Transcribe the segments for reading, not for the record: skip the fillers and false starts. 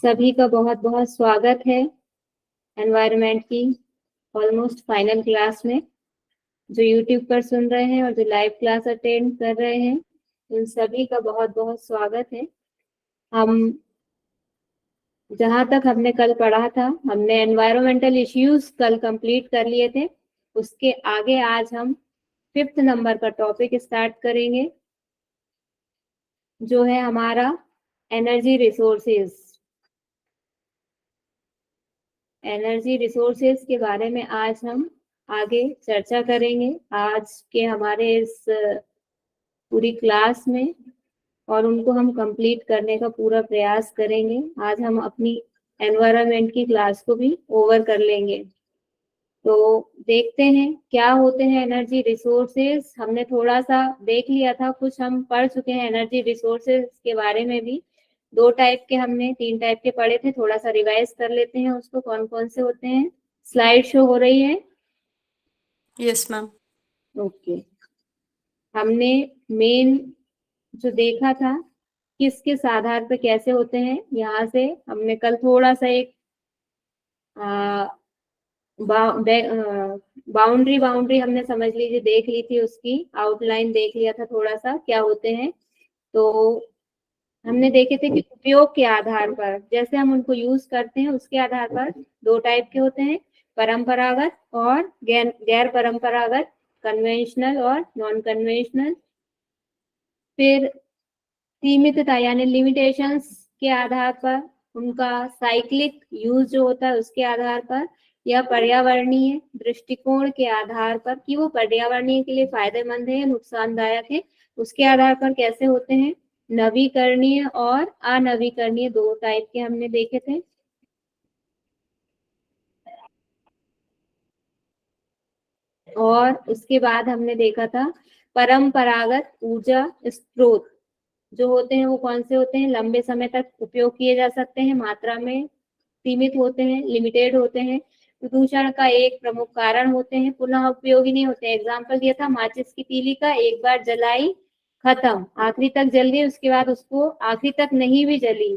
सभी का बहुत बहुत स्वागत है एनवायरनमेंट की ऑलमोस्ट फाइनल क्लास में। जो यूट्यूब पर सुन रहे हैं और जो लाइव क्लास अटेंड कर रहे हैं, उन सभी का बहुत बहुत स्वागत है। हम जहाँ तक हमने कल पढ़ा था, हमने एनवायरमेंटल इश्यूज कल कंप्लीट कर लिए थे। उसके आगे आज हम 5th नंबर का टॉपिक स्टार्ट करेंगे, जो है हमारा एनर्जी रिसोर्सेज। एनर्जी रिसोर्सेज के बारे में आज हम आगे चर्चा करेंगे आज के हमारे इस पूरी क्लास में, और उनको हम कंप्लीट करने का पूरा प्रयास करेंगे। आज हम अपनी एनवायरनमेंट की क्लास को भी ओवर कर लेंगे। तो देखते हैं क्या होते हैं एनर्जी रिसोर्सेज। हमने थोड़ा सा देख लिया था, कुछ हम पढ़ चुके हैं एनर्जी रिसोर्सेज के बारे में भी। 2 टाइप के, हमने 3 टाइप के पढ़े थे। थोड़ा सा रिवाइज कर लेते हैं उसको, कौन कौन से होते हैं। स्लाइड शो हो रही है? Yes ma'am. ओके। हमने मेन जो देखा था किस किस आधार पर कैसे होते हैं, यहाँ से हमने कल थोड़ा सा एक बाउंड्री हमने समझ लीजिए देख ली थी, उसकी आउटलाइन देख लिया था थोड़ा सा क्या होते हैं। तो हमने देखे थे कि उपयोग के आधार पर, जैसे हम उनको यूज करते हैं उसके आधार पर 2 टाइप के होते हैं, परंपरागत और गैर परंपरागत, कन्वेंशनल और नॉन कन्वेंशनल। फिर सीमितता यानी लिमिटेशंस के आधार पर, उनका साइक्लिक यूज जो होता है उसके आधार पर, या पर्यावरणीय दृष्टिकोण के आधार पर कि वो पर्यावरणीय के लिए फायदेमंद है या नुकसानदायक है, उसके आधार पर कैसे होते हैं। नवीकरणीय और अनवीकरणीय 2 टाइप के हमने देखे थे। और उसके बाद हमने देखा था परंपरागत ऊर्जा स्रोत जो होते हैं वो कौन से होते हैं, लंबे समय तक उपयोग किए जा सकते हैं, मात्रा में सीमित होते हैं, लिमिटेड होते हैं, प्रदूषण का एक प्रमुख कारण होते हैं, पुनः उपयोगी नहीं होते हैं। एग्जाम्पल दिया था माचिस की तीली का, एक बार जलाई खत्म, आखिरी तक जल गई, उसके बाद उसको आखिरी तक नहीं भी जली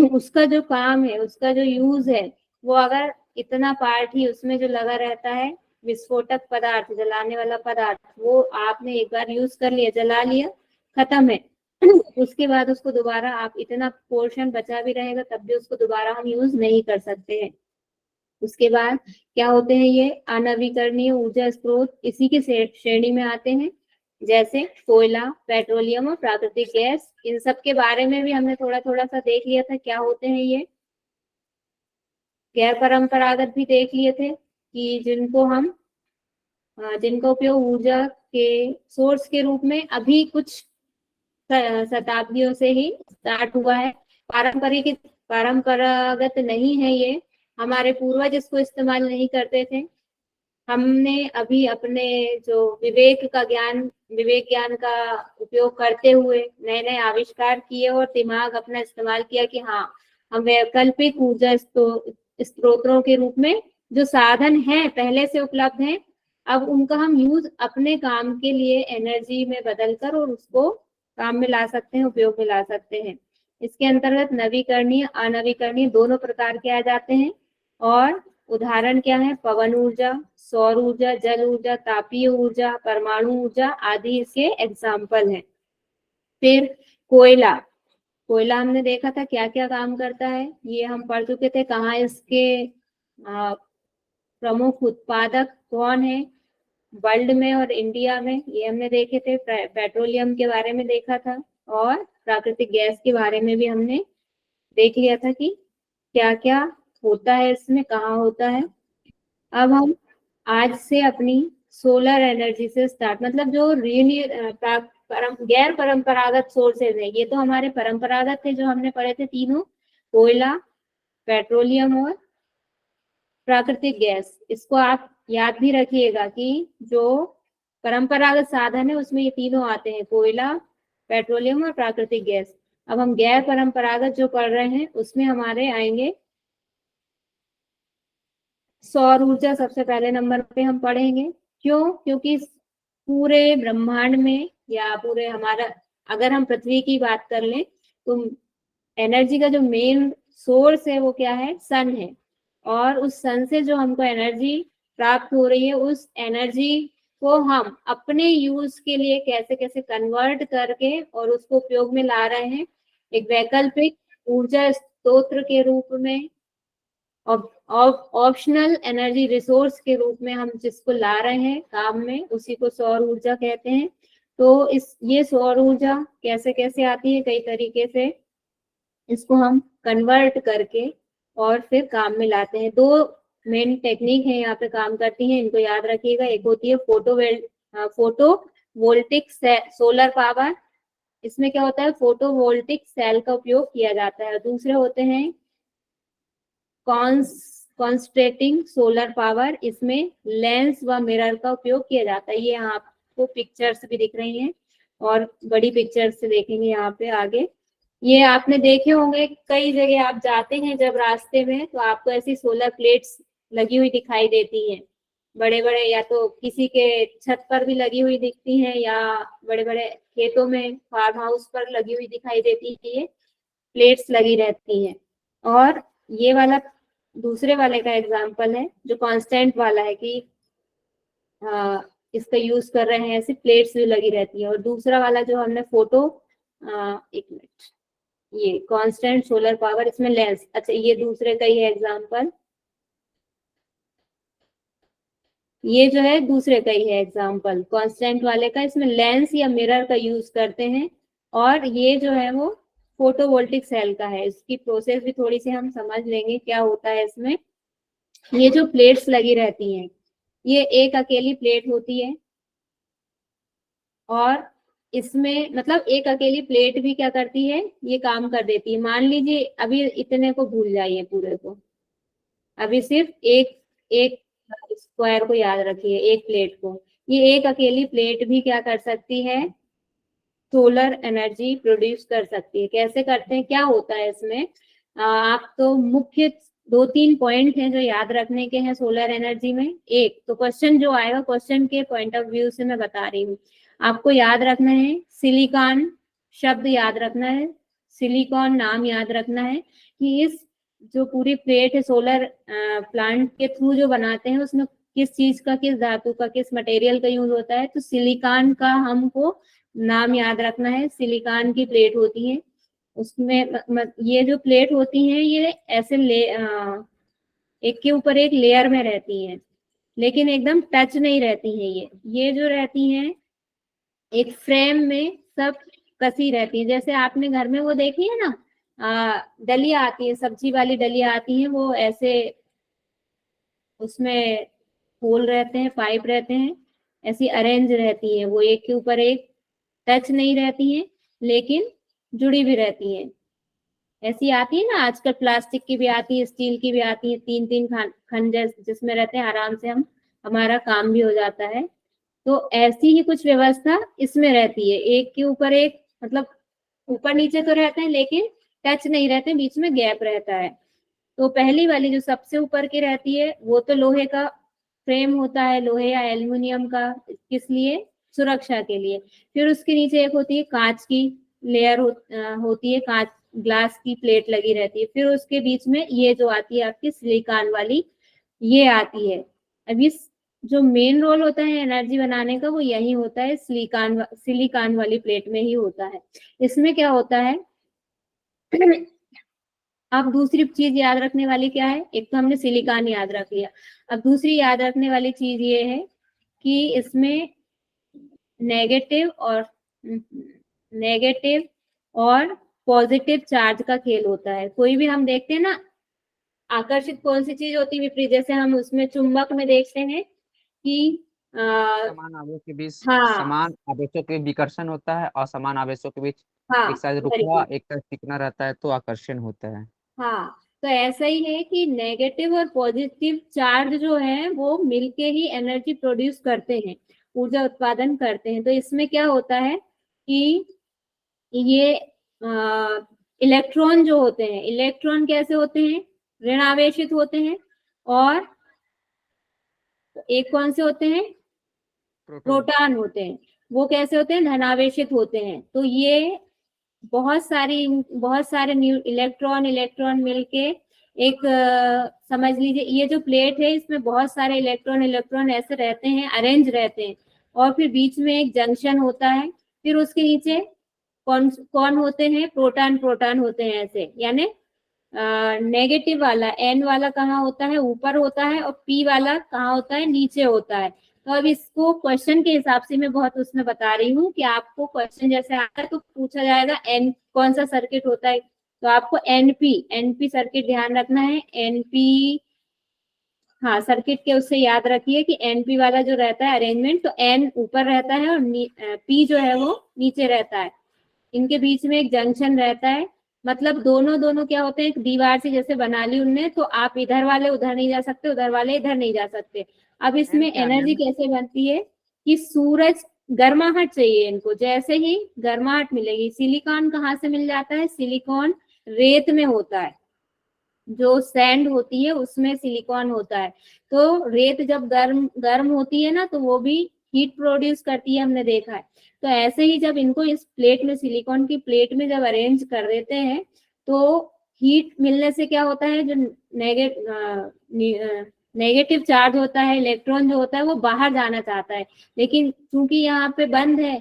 उसका जो काम है, उसका जो यूज है, वो अगर इतना पार्ट ही उसमें जो लगा रहता है, विस्फोटक पदार्थ, जलाने वाला पदार्थ, वो आपने एक बार यूज कर लिया, जला लिया, खत्म है उसके बाद उसको दोबारा आप इतना पोर्शन बचा भी रहेगा तब भी उसको दोबारा हम यूज नहीं कर सकते हैं। उसके बाद क्या होते हैं, ये अनवीकरणीय ऊर्जा स्रोत इसी के श्रेणी में आते हैं, जैसे कोयला, पेट्रोलियम और प्राकृतिक गैस। इन सब के बारे में भी हमने थोड़ा थोड़ा सा देख लिया था क्या होते हैं ये। गैर परंपरागत भी देख लिए थे कि जिनका उपयोग ऊर्जा के सोर्स के रूप में अभी कुछ शताब्दियों से ही स्टार्ट हुआ है। परंपरागत नहीं है ये, हमारे पूर्वज इसको इस्तेमाल नहीं करते थे। हमने अभी अपने जो विवेक ज्ञान का उपयोग करते हुए नए नए आविष्कार किए और दिमाग अपना इस्तेमाल किया कि हाँ, हम वैकल्पिक ऊर्जा स्रोतों के रूप में जो साधन हैं पहले से उपलब्ध हैं, अब उनका हम यूज अपने काम के लिए एनर्जी में बदलकर और उसको काम में ला सकते हैं, उपयोग में ला सकते हैं। इसके अंतर्गत नवीकरणीय अनवीकरणीय दोनों प्रकार के आ जाते हैं। और उदाहरण क्या है, पवन ऊर्जा, सौर ऊर्जा, जल ऊर्जा, तापीय ऊर्जा, परमाणु ऊर्जा आदि इसके एग्जाम्पल हैं। फिर कोयला, कोयला हमने देखा था क्या क्या काम करता है, ये हम पढ़ चुके थे। कहाँ इसके प्रमुख उत्पादक कौन है वर्ल्ड में और इंडिया में, ये हमने देखे थे। पेट्रोलियम के बारे में देखा था, और प्राकृतिक गैस के बारे में भी हमने देख लिया था कि क्या क्या होता है इसमें, कहाँ होता है। अब हम आज से अपनी सोलर एनर्जी से स्टार्ट, मतलब जो गैर परंपरागत सोर्सेज है, ये तो हमारे परंपरागत थे जो हमने पढ़े थे तीनों, कोयला, पेट्रोलियम और प्राकृतिक गैस। इसको आप याद भी रखिएगा कि जो परंपरागत साधन है उसमें ये तीनों आते हैं, कोयला, पेट्रोलियम और प्राकृतिक गैस। अब हम गैर परंपरागत जो पढ़ रहे हैं उसमें हमारे आएंगे सौर ऊर्जा, सबसे पहले नंबर पे हम पढ़ेंगे। क्यों? क्योंकि पूरे ब्रह्मांड में या पूरे हमारा, अगर हम पृथ्वी की बात कर लें तो एनर्जी का जो मेन सोर्स है वो क्या है, सन है, और उस सन से जो हमको एनर्जी प्राप्त हो रही है, उस एनर्जी को हम अपने यूज के लिए कैसे कैसे कन्वर्ट करके और उसको उपयोग में ला रहे हैं, एक वैकल्पिक ऊर्जा स्रोत के रूप में, ऑप्शनल एनर्जी रिसोर्स के रूप में हम जिसको ला रहे हैं काम में, उसी को सौर ऊर्जा कहते हैं। तो ये सौर ऊर्जा कैसे कैसे आती है, कई तरीके से इसको हम कन्वर्ट करके और फिर काम में लाते हैं। दो मेन टेक्निक है यहाँ पे काम करती हैं, इनको याद रखिएगा। एक होती है फोटो वोल्टिक सोलर पावर, इसमें क्या होता है, फोटो वोल्टिक सेल का उपयोग किया जाता है। दूसरे होते हैं कॉन्स्ट्रेटिंग सोलर पावर, इसमें लेंस व मिरर का उपयोग किया जाता है। ये आपको पिक्चर्स भी दिख रही हैं और बड़ी पिक्चर्स से देखेंगे यहाँ पे आगे। ये आपने देखे होंगे कई जगह आप जाते हैं जब रास्ते में, तो आपको ऐसी सोलर प्लेट्स लगी हुई दिखाई देती हैं, बड़े बड़े, या तो किसी के छत पर भी लगी हुई दिखती हैं, या बड़े बड़े खेतों में फार्म हाउस पर लगी हुई दिखाई देती है, ये प्लेट्स लगी रहती हैं। और ये वाला दूसरे वाले का एग्जाम्पल है जो कांस्टेंट वाला है कि इसका यूज कर रहे हैं, ऐसी प्लेट्स भी लगी रहती है। और दूसरा वाला जो हमने फोटो, एक मिनट, ये कांस्टेंट सोलर पावर, इसमें लेंस, अच्छा ये दूसरे का ही है एग्जाम्पल, ये जो है दूसरे का ही है एग्जाम्पल कांस्टेंट वाले का, इसमें लेंस या मिरर का यूज करते हैं। और ये जो है वो फोटोवोल्टिक सेल का है, इसकी प्रोसेस भी थोड़ी सी हम समझ लेंगे क्या होता है इसमें। ये जो प्लेट्स लगी रहती हैं, ये एक अकेली प्लेट होती है, और इसमें मतलब एक अकेली प्लेट भी क्या करती है, ये काम कर देती है। मान लीजिए अभी इतने को भूल जाइए पूरे को, अभी सिर्फ एक एक स्क्वायर को याद रखिए, एक प्लेट को। ये एक अकेली प्लेट भी क्या कर सकती है, सोलर एनर्जी प्रोड्यूस कर सकती है। कैसे करते हैं, क्या होता है इसमें, आप तो मुख्य 2-3 पॉइंट हैं जो याद रखने के हैं सोलर एनर्जी में। एक तो क्वेश्चन जो आएगा, क्वेश्चन के पॉइंट ऑफ व्यू से मैं बता रही हूँ, आपको याद रखना है सिलिकॉन शब्द याद रखना है, सिलिकॉन नाम याद रखना है कि इस जो पूरी प्लेट है सोलर प्लांट के थ्रू जो बनाते हैं, उसमें किस चीज का, किस धातु का, किस मटेरियल का यूज होता है, तो सिलिकॉन का हमको नाम याद रखना है। सिलिकॉन की प्लेट होती है, उसमें ये जो प्लेट होती हैं ये ऐसे एक के ऊपर एक लेयर में रहती हैं, लेकिन एकदम टच नहीं रहती हैं। ये जो रहती हैं एक फ्रेम में सब कसी रहती है। जैसे आपने घर में वो देखी है ना, डलिया आती है, सब्जी वाली डलिया आती है, वो ऐसे उसमें होल रहते हैं, पाइप रहते हैं, ऐसी अरेंज रहती है, वो एक के ऊपर एक टच नहीं रहती हैं लेकिन जुड़ी भी रहती हैं। ऐसी आती है ना आजकल, प्लास्टिक की भी आती है, स्टील की भी आती है, 3-3 खंड जिसमें रहते हैं, आराम से हमारा काम भी हो जाता है। तो ऐसी ही कुछ व्यवस्था इसमें रहती है, एक के ऊपर एक, मतलब ऊपर नीचे तो रहते हैं लेकिन टच नहीं रहते, बीच में गैप रहता है। तो पहली वाली जो सबसे ऊपर की रहती है वो तो लोहे का फ्रेम होता है, लोहे या एल्युमिनियम का, किस लिए, सुरक्षा के लिए। फिर उसके नीचे एक होती है कांच की लेयर होती है, कांच ग्लास की प्लेट लगी रहती है। फिर उसके बीच में ये जो आती है आपकी सिलिकॉन वाली, ये आती है। अब इस जो मेन रोल होता है एनर्जी बनाने का, वो यही होता है, सिलिकॉन वाली प्लेट में ही होता है। इसमें क्या होता है अब दूसरी चीज याद रखने वाली क्या है, एक तो हमने सिलिकॉन याद रख लिया, अब दूसरी याद रखने वाली चीज ये है कि इसमें नेगेटिव और पॉजिटिव चार्ज का खेल होता है। कोई भी हम देखते हैं ना, आकर्षित कौन सी चीज होती है विपरीत, जैसे हम उसमें चुंबक में देखते हैं कि समान आवेशों के बीच हाँ समान आवेशों के विकर्षण होता है, और समान आवेशों के बीच हाँ एक साइड रुका बिल्कुल, एक साइड चिकना रहता है, तो आकर्षण होता है। हाँ, तो ऐसा ही है कि नेगेटिव और पॉजिटिव चार्ज जो है वो मिलके ही एनर्जी प्रोड्यूस करते हैं, ऊर्जा उत्पादन करते हैं। तो इसमें क्या होता है कि ये इलेक्ट्रॉन जो होते हैं, इलेक्ट्रॉन कैसे होते हैं, ऋण आवेशित होते हैं, और एक कौन से होते हैं, प्रोटॉन। प्रोटॉन होते हैं, वो कैसे होते हैं, धनावेशित होते हैं। तो ये बहुत सारे न्यू इलेक्ट्रॉन मिलके एक समझ लीजिए ये जो प्लेट है इसमें बहुत सारे इलेक्ट्रॉन ऐसे रहते हैं, अरेंज रहते हैं, और फिर बीच में एक जंक्शन होता है, फिर उसके नीचे कौन होते हैं, प्रोटॉन होते हैं ऐसे, यानी नेगेटिव वाला एन वाला कहाँ होता है, ऊपर होता है, और पी वाला कहाँ होता है, नीचे होता है। तो अब इसको क्वेश्चन के हिसाब से मैं बहुत उसमें बता रही हूँ कि आपको क्वेश्चन जैसे आता है तो पूछा जाएगा एन कौन सा सर्किट होता है, तो आपको एनपी सर्किट ध्यान रखना है। एनपी, हाँ, सर्किट के उससे याद रखिए कि एनपी वाला जो रहता है अरेंजमेंट, तो एन ऊपर रहता है और पी जो है वो नीचे रहता है। इनके बीच में एक जंक्शन रहता है, मतलब दोनों क्या होते हैं, एक दीवार से जैसे बना ली उनने, तो आप इधर वाले उधर नहीं जा सकते, उधर वाले इधर नहीं जा सकते। अब इसमें एनर्जी कैसे बनती है कि सूरज, गर्माहट चाहिए इनको, जैसे ही गर्माहट मिलेगी, सिलिकॉन कहाँ से मिल जाता है, सिलिकॉन रेत में होता है, जो सैंड होती है उसमें सिलिकॉन होता है। तो रेत जब गर्म होती है ना, तो वो भी हीट प्रोड्यूस करती है, हमने देखा है। तो ऐसे ही जब इनको इस प्लेट में, सिलिकॉन की प्लेट में जब अरेंज कर देते हैं, तो हीट मिलने से क्या होता है, जो नेगेटिव चार्ज होता है, इलेक्ट्रॉन जो होता है वो बाहर जाना चाहता है, लेकिन क्योंकि यहाँ पे बंद है,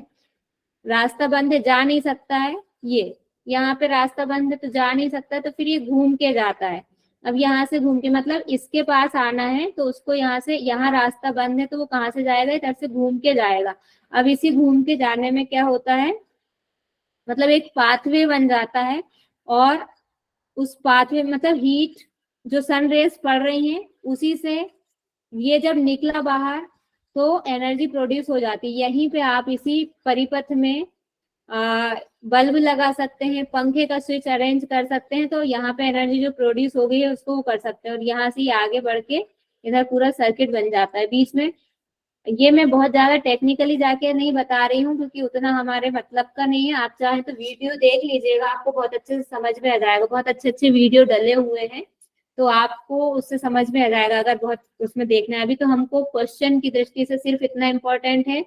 रास्ता बंद है, जा नहीं सकता है, ये यहाँ पे रास्ता बंद है तो जा नहीं सकता, तो फिर ये घूम के जाता है। अब यहाँ से घूम के, मतलब इसके पास आना है तो उसको यहाँ से, यहाँ रास्ता बंद है तो वो कहाँ से जाएगा, इधर से घूम के जाएगा। अब इसी घूम के जाने में क्या होता है, मतलब एक पाथवे बन जाता है, और उस पाथवे मतलब हीट जो सन रेज पड़ रही है उसी से ये जब निकला बाहर तो एनर्जी प्रोड्यूस हो जाती है। यहीं पे आप इसी परिपथ में बल्ब लगा सकते हैं, पंखे का स्विच अरेंज कर सकते हैं, तो यहाँ पे एनर्जी जो प्रोड्यूस हो गई है उसको वो कर सकते हैं, और यहाँ से आगे बढ़ के इधर पूरा सर्किट बन जाता है बीच में। ये मैं बहुत ज्यादा टेक्निकली जाके नहीं बता रही हूँ क्योंकि उतना हमारे मतलब का नहीं है। आप चाहें तो वीडियो देख लीजिएगा, आपको बहुत अच्छे से समझ में आ जाएगा, बहुत अच्छे वीडियो डले हुए हैं, तो आपको उससे समझ में आ जाएगा अगर बहुत उसमें देखना है। अभी तो हमको क्वेश्चन की दृष्टि से सिर्फ इतना इम्पोर्टेंट है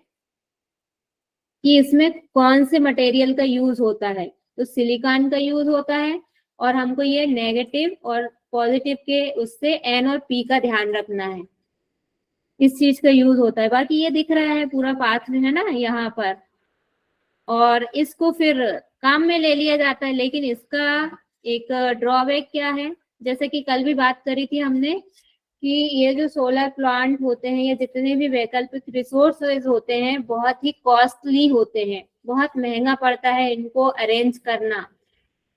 कि इसमें कौन से मटेरियल का यूज होता है, तो सिलिकॉन का यूज होता है, और हमको ये नेगेटिव और पॉजिटिव के उससे एन और पी का ध्यान रखना है, इस चीज का यूज होता है। बाकी ये दिख रहा है पूरा पाथ है ना यहाँ पर, और इसको फिर काम में ले लिया जाता है, लेकिन इसका एक ड्रॉबैक क्या है, जैसे कि कल भी बात करी थी हमने कि ये जो सोलर प्लांट होते हैं या जितने भी वैकल्पिक रिसोर्सेज होते हैं बहुत ही कॉस्टली होते हैं, बहुत महंगा पड़ता है इनको अरेंज करना।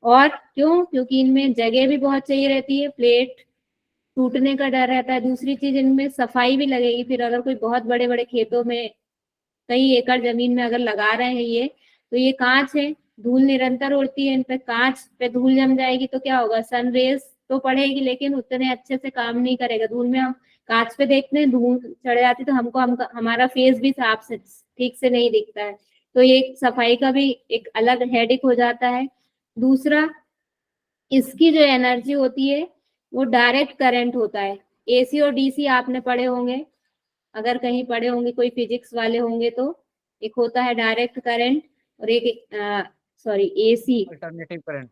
और क्योंकि इनमें जगह भी बहुत चाहिए रहती है, प्लेट टूटने का डर रहता है, दूसरी चीज इनमें सफाई भी लगेगी। फिर अगर कोई बहुत बड़े बड़े खेतों में कई एकड़ जमीन में अगर लगा रहे हैं ये, तो ये कांच है, धूल निरंतर उड़ती है, इन पे कांच पे धूल जम जाएगी तो क्या होगा, सन रेज तो पड़ेगी लेकिन उतने अच्छे से काम नहीं करेगा। धूल में हम कांच पे देखते हैं, धूल चढ़ जाती तो हमारा फेस भी साफ से ठीक से नहीं दिखता है, तो ये सफाई का भी एक अलग हेडेक हो जाता है। दूसरा, इसकी जो एनर्जी होती है वो डायरेक्ट करंट होता है। एसी और डीसी आपने पढ़े होंगे, अगर कहीं पढ़े होंगे, कोई फिजिक्स वाले होंगे तो, एक होता है डायरेक्ट करंट और एक एसी, अल्टरनेटिव करंट।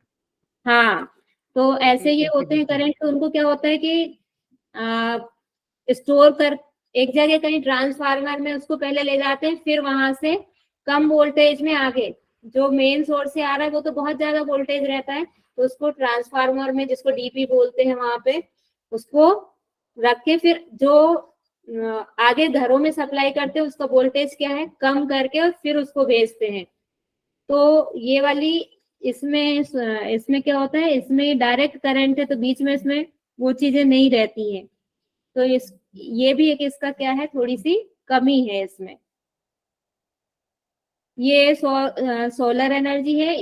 हाँ, तो ऐसे ये AC होते हैं DC। करंट, तो उनको क्या होता है कि स्टोर कर एक जगह कहीं ट्रांसफार्मर में उसको पहले ले जाते हैं, फिर वहां से कम वोल्टेज में आगे जो मेन सोर्स से आ रहा है वो तो बहुत ज्यादा वोल्टेज रहता है, तो उसको ट्रांसफार्मर में, जिसको डीपी बोलते हैं, वहां पे उसको रख के फिर जो आगे घरों में सप्लाई करते हैं उसका वोल्टेज क्या है कम करके और फिर उसको भेजते हैं। तो ये वाली इसमें क्या होता है, इसमें डायरेक्ट करंट है तो बीच में इसमें वो चीजें नहीं रहती हैं, तो ये भी एक इसका क्या है, थोड़ी सी कमी है इसमें। ये सोलर एनर्जी है,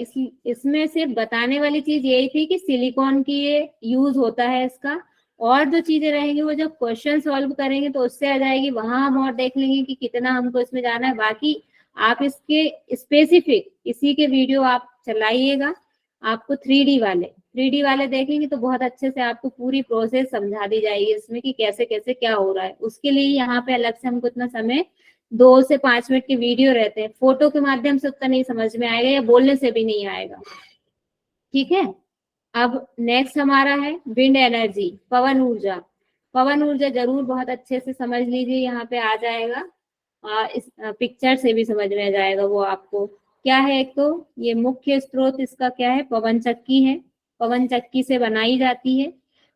इसमें सिर्फ बताने वाली चीज यही थी कि सिलिकॉन की ये यूज होता है इसका, और जो चीजें रहेंगी वो जब क्वेश्चन सॉल्व करेंगे तो उससे आ जाएगी, वहां हम और देख लेंगे कि कितना हमको इसमें जाना है। बाकी आप इसके स्पेसिफिक इसी के वीडियो आप चलाइएगा, आपको 3D वाले देखेंगे तो बहुत अच्छे से आपको पूरी प्रोसेस समझा दी जाएगी इसमें कि कैसे कैसे क्या हो रहा है। उसके लिए यहाँ पे अलग से हमको इतना समय 2 से 5 मिनट के वीडियो रहते हैं, फोटो के माध्यम से उतना नहीं समझ में आएगा या बोलने से भी नहीं आएगा। ठीक है, अब नेक्स्ट हमारा है विंड एनर्जी, पवन ऊर्जा। पवन ऊर्जा जरूर बहुत अच्छे से समझ लीजिए, यहाँ पे आ जाएगा, इस पिक्चर से भी समझ में आ जाएगा वो आपको। क्या है, एक तो ये मुख्य स्रोत इसका क्या है, पवन चक्की है, पवन चक्की से बनाई जाती है।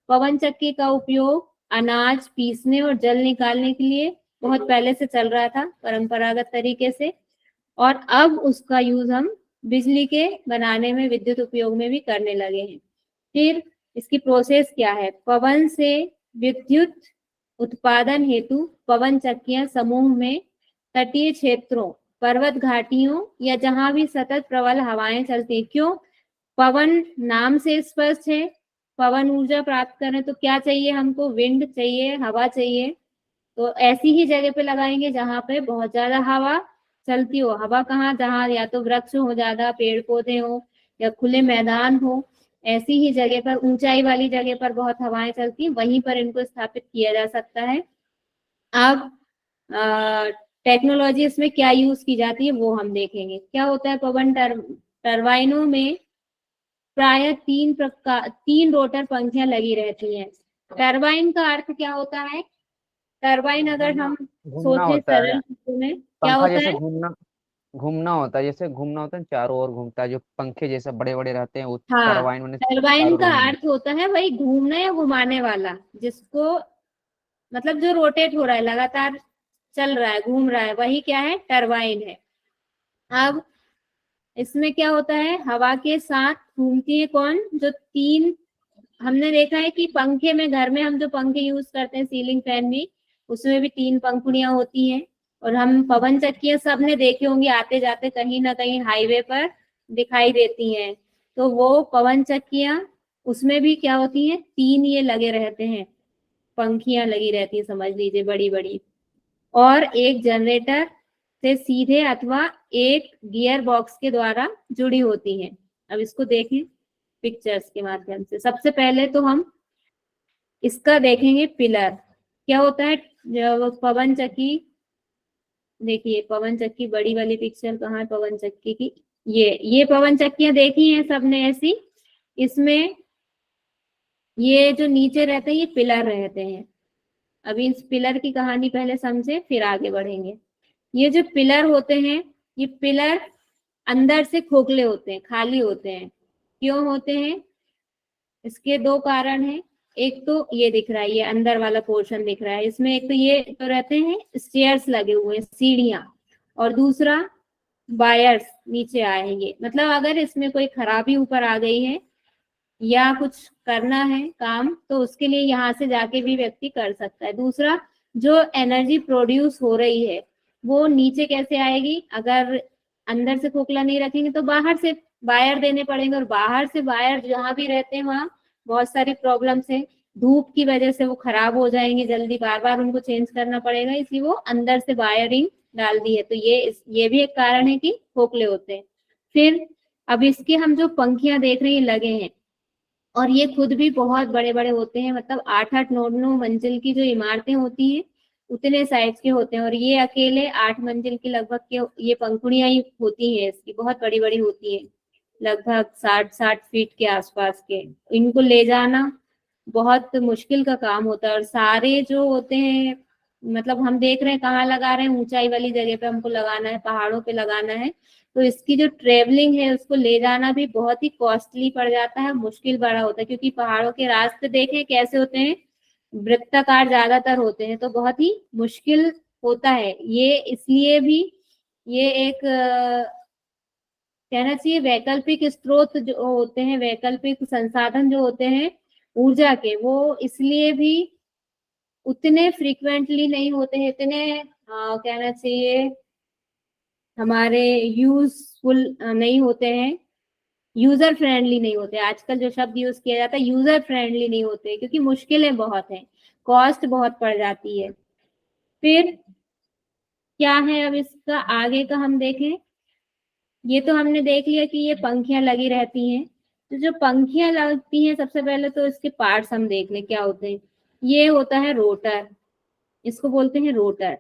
पवन चक्की का उपयोग अनाज पीसने और जल निकालने के लिए बहुत पहले से चल रहा था परंपरागत तरीके से, और अब उसका यूज हम बिजली के बनाने में, विद्युत उपयोग में भी करने लगे हैं। फिर इसकी प्रोसेस क्या है, पवन से विद्युत उत्पादन हेतु पवन चक्कियां समूह में तटीय क्षेत्रों, पर्वत घाटियों या जहां भी सतत प्रबल हवाएं चलती हैं। क्यों, पवन नाम से स्पष्ट है, पवन ऊर्जा प्राप्त करें तो क्या चाहिए हमको, विंड चाहिए, हवा चाहिए। तो ऐसी ही जगह पे लगाएंगे जहां पे बहुत ज्यादा हवा चलती हो। हवा कहाँ, जहाँ या तो वृक्ष हो, ज्यादा पेड़ पौधे हो या खुले मैदान हो, ऐसी ही जगह पर, ऊंचाई वाली जगह पर बहुत हवाएं चलती हैं, वहीं पर इनको स्थापित किया जा सकता है। अब टेक्नोलॉजी इसमें क्या यूज की जाती है वो हम देखेंगे। क्या होता है, पवन टरबाइनों में प्राय 3 रोटर पंखियां लगी रहती हैं। टरबाइन का अर्थ क्या होता है, टरबाइन अगर हम घूमना सोचे होता है, सरल शब्दों में, क्या पंखा होता जैसे है, घूमना, घूमना होता है, जैसे घूमना होता है चारों ओर घूमता है, जो पंखे जैसे बड़े बड़े रहते हैं वो हाँ, टरबाइन में टरबाइन चारों का ओर घूमना। अर्थ होता है वही घूमना या घुमाने वाला, जिसको मतलब जो रोटेट हो रहा है, लगातार चल रहा है, घूम रहा है, वही क्या है, टरबाइन है। अब इसमें क्या होता है, हवा के साथ घूमती है कौन, जो 3, हमने देखा है कि पंखे में, घर में हम जो पंखे यूज करते हैं सीलिंग फैन में, उसमें भी 3 पंखुड़ियां होती हैं। और हम पवन चक्कियां सबने देखे होंगे, आते जाते कहीं ना कहीं हाईवे पर दिखाई देती हैं। तो वो पवन चक्कियां, उसमें भी क्या होती हैं, 3 ये लगे रहते हैं, पंखियां लगी रहती है, समझ लीजिए, बड़ी बड़ी। और एक जनरेटर से सीधे अथवा एक गियर बॉक्स के द्वारा जुड़ी होती हैं। अब इसको देखें पिक्चर्स के माध्यम से। सबसे पहले तो हम इसका देखेंगे पिलर। क्या होता है, जब पवन चक्की, देखिए पवन चक्की, बड़ी वाली पिक्चर कहाँ है पवन चक्की की, ये पवन चक्कियां देखी हैं सबने ऐसी। इसमें ये जो नीचे रहते हैं ये पिलर रहते हैं। अभी इस पिलर की कहानी पहले समझे, फिर आगे बढ़ेंगे। ये जो पिलर होते हैं, ये पिलर अंदर से खोखले होते हैं, खाली होते हैं। क्यों होते हैं, इसके 2 कारण हैं। एक तो ये दिख रहा है, ये अंदर वाला पोर्शन दिख रहा है, इसमें एक तो ये जो रहते हैं स्टेयर्स लगे हुए हैं, सीढ़ियां, और दूसरा वायर्स नीचे आएंगे। मतलब अगर इसमें कोई खराबी ऊपर आ गई है या कुछ करना है काम, तो उसके लिए यहाँ से जाके भी व्यक्ति कर सकता है। दूसरा, जो एनर्जी प्रोड्यूस हो रही है वो नीचे कैसे आएगी, अगर अंदर से खोखला नहीं रखेंगे तो बाहर से वायर देने पड़ेंगे, और बाहर से वायर जहाँ भी रहते हैं वहाँ बहुत सारी प्रॉब्लम्स है। धूप की वजह से वो खराब हो जाएंगे जल्दी, बार बार उनको चेंज करना पड़ेगा, इसलिए वो अंदर से वायरिंग डाल दी है। तो ये भी एक कारण है कि खोखले होते हैं। फिर अब इसके हम जो पंखियां देख रहे हैं लगे हैं, और ये खुद भी बहुत बड़े बड़े होते हैं, मतलब 8-8 9-9 मंजिल की जो इमारतें होती हैं उतने साइज के होते हैं। और ये अकेले 8 मंजिल की लगभग के ये पंखुड़ियां ही होती हैं, इसकी बहुत बड़ी बड़ी होती है, लगभग 60-60 फीट के आसपास के। इनको ले जाना बहुत मुश्किल का काम होता है। और सारे जो होते हैं, मतलब हम देख रहे हैं कहाँ लगा रहे हैं, ऊंचाई वाली जगह पे हमको लगाना है, पहाड़ों पे लगाना है, तो इसकी जो ट्रेवलिंग है उसको ले जाना भी बहुत ही कॉस्टली पड़ जाता है, मुश्किल बड़ा होता है। क्योंकि पहाड़ों के रास्ते देखें कैसे होते हैं, वृत्ताकार ज्यादातर होते हैं, तो बहुत ही मुश्किल होता है ये। इसलिए भी ये एक कहना चाहिए वैकल्पिक स्रोत जो होते हैं, वैकल्पिक संसाधन जो होते हैं ऊर्जा के, वो इसलिए भी उतने फ्रीक्वेंटली नहीं होते हैं, इतने कहना चाहिए हमारे यूजफुल नहीं होते हैं, यूजर फ्रेंडली नहीं होते। आजकल जो शब्द यूज किया जाता है यूजर फ्रेंडली नहीं होते, क्योंकि मुश्किलें बहुत हैं, कॉस्ट बहुत पड़ जाती है। फिर क्या है, अब इसका आगे का हम देखें। ये तो हमने देख लिया कि ये पंखियां लगी रहती हैं। तो जो पंखियां लगती हैं, सबसे पहले तो इसके पार्ट्स हम देख लें क्या होते हैं। ये होता है रोटर, इसको बोलते हैं रोटर।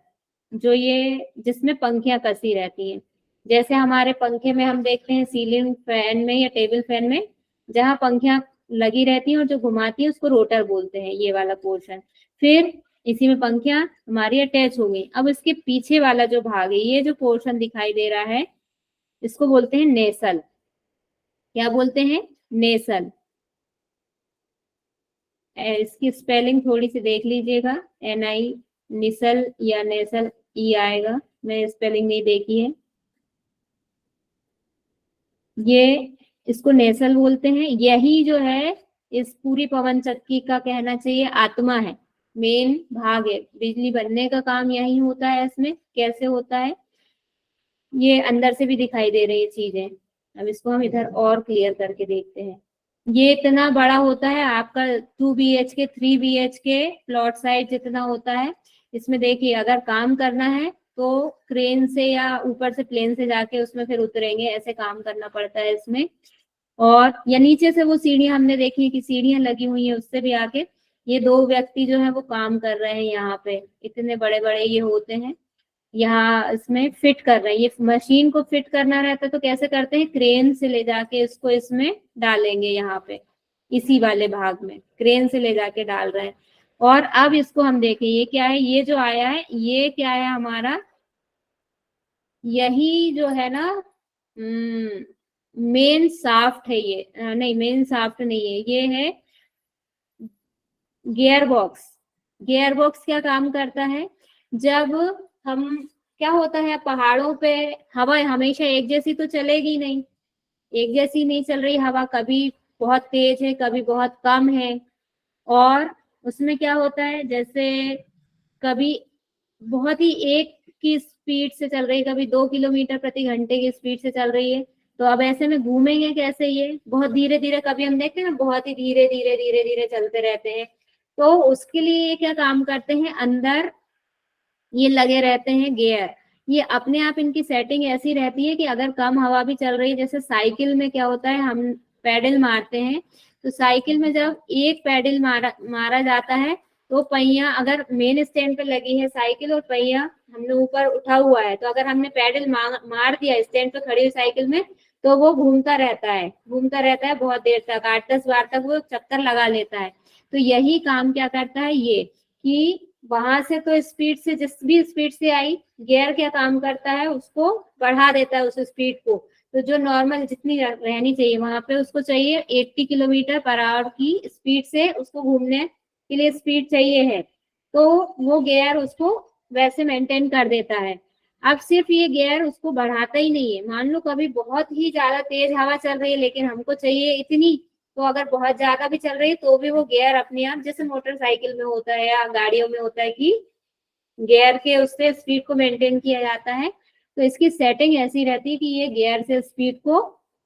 जो ये जिसमें पंखियां कसी रहती हैं, जैसे हमारे पंखे में हम देखते हैं सीलिंग फैन में या टेबल फैन में जहां पंखियां लगी रहती हैं और जो घुमाती है उसको रोटर बोलते हैं, ये वाला पोर्शन। फिर इसी में पंखियां हमारी अटैच हो गई। अब इसके पीछे वाला जो भाग है, ये जो पोर्शन दिखाई दे रहा है, इसको बोलते हैं नेसल। क्या बोलते हैं? नेसल। इसकी स्पेलिंग थोड़ी सी देख लीजिएगा, NI, निसल या नेसल, ई आएगा। मैं स्पेलिंग नहीं देखी है। ये इसको नेसल बोलते हैं। यही जो है इस पूरी पवन चक्की का कहना चाहिए आत्मा है, मेन भाग है। बिजली बनने का काम यही होता है। इसमें कैसे होता है ये अंदर से भी दिखाई दे रही है चीजें। अब इसको हम इधर और क्लियर करके देखते हैं। ये इतना बड़ा होता है आपका 2 BHK 3 BHK प्लॉट साइज जितना होता है। इसमें देखिए अगर काम करना है तो क्रेन से या ऊपर से प्लेन से जाके उसमें फिर उतरेंगे, ऐसे काम करना पड़ता है इसमें। और या नीचे से वो सीढ़ियां हमने देखी कि सीढ़ियां लगी हुई है, उससे भी आके ये 2 व्यक्ति जो है वो काम कर रहे हैं। यहाँ पे इतने बड़े बड़े ये होते हैं, यहाँ इसमें फिट कर रहे हैं। ये मशीन को फिट करना रहता है तो कैसे करते हैं, क्रेन से ले जाके इसको इसमें डालेंगे। यहाँ पे इसी वाले भाग में क्रेन से ले जाके डाल रहे हैं। और अब इसको हम देखें, ये क्या है, ये जो आया है ये क्या है हमारा, यही जो है ना मेन शाफ्ट है ये। नहीं, मेन शाफ्ट नहीं है, ये है गियर बॉक्स। गियर बॉक्स क्या काम करता है, जब हम क्या होता है पहाड़ों पे हवा हमेशा एक जैसी तो चलेगी नहीं, एक जैसी नहीं चल रही हवा, कभी बहुत तेज है कभी बहुत कम है। और उसमें क्या होता है, जैसे कभी बहुत ही एक की स्पीड से चल रही है, कभी 2 किलोमीटर प्रति घंटे की स्पीड से चल रही है। तो अब ऐसे में घूमेंगे कैसे, ये बहुत धीरे धीरे, कभी हम देखते हैं ना बहुत ही धीरे धीरे धीरे धीरे चलते रहते हैं। तो उसके लिए ये क्या काम करते हैं, अंदर ये लगे रहते हैं गियर। ये अपने आप इनकी सेटिंग ऐसी रहती है कि अगर कम हवा भी चल रही है, जैसे साइकिल में क्या होता है हम पैडल मारते हैं, तो साइकिल में जब एक पैडल मारा जाता है तो पहिया अगर मेन स्टैंड पे लगी है साइकिल और पहिया हमने ऊपर उठा हुआ है, तो अगर हमने पैडल मार दिया स्टैंड पे खड़ी हुई साइकिल में, तो वो घूमता रहता है बहुत देर तक, 8-10 बार तक वो चक्कर लगा लेता है। तो यही काम क्या करता है ये, कि वहां से तो स्पीड से, जिस भी स्पीड से आई, गियर क्या काम करता है उसको बढ़ा देता है उस स्पीड को। तो जो नॉर्मल जितनी रहनी चाहिए वहां पे उसको चाहिए 80 किलोमीटर पर आवर की स्पीड से उसको घूमने के लिए स्पीड चाहिए है, तो वो गियर उसको वैसे मेंटेन कर देता है। अब सिर्फ ये गियर उसको बढ़ाता ही नहीं है, मान लो कभी बहुत ही ज्यादा तेज हवा चल रही है लेकिन हमको चाहिए इतनी, तो अगर बहुत ज्यादा भी चल रही है तो भी वो गियर अपने आप, जैसे मोटरसाइकिल में होता है या गाड़ियों में होता है कि गियर के उससे स्पीड को मेंटेन किया जाता है, तो इसकी सेटिंग ऐसी रहती है कि ये गियर से स्पीड को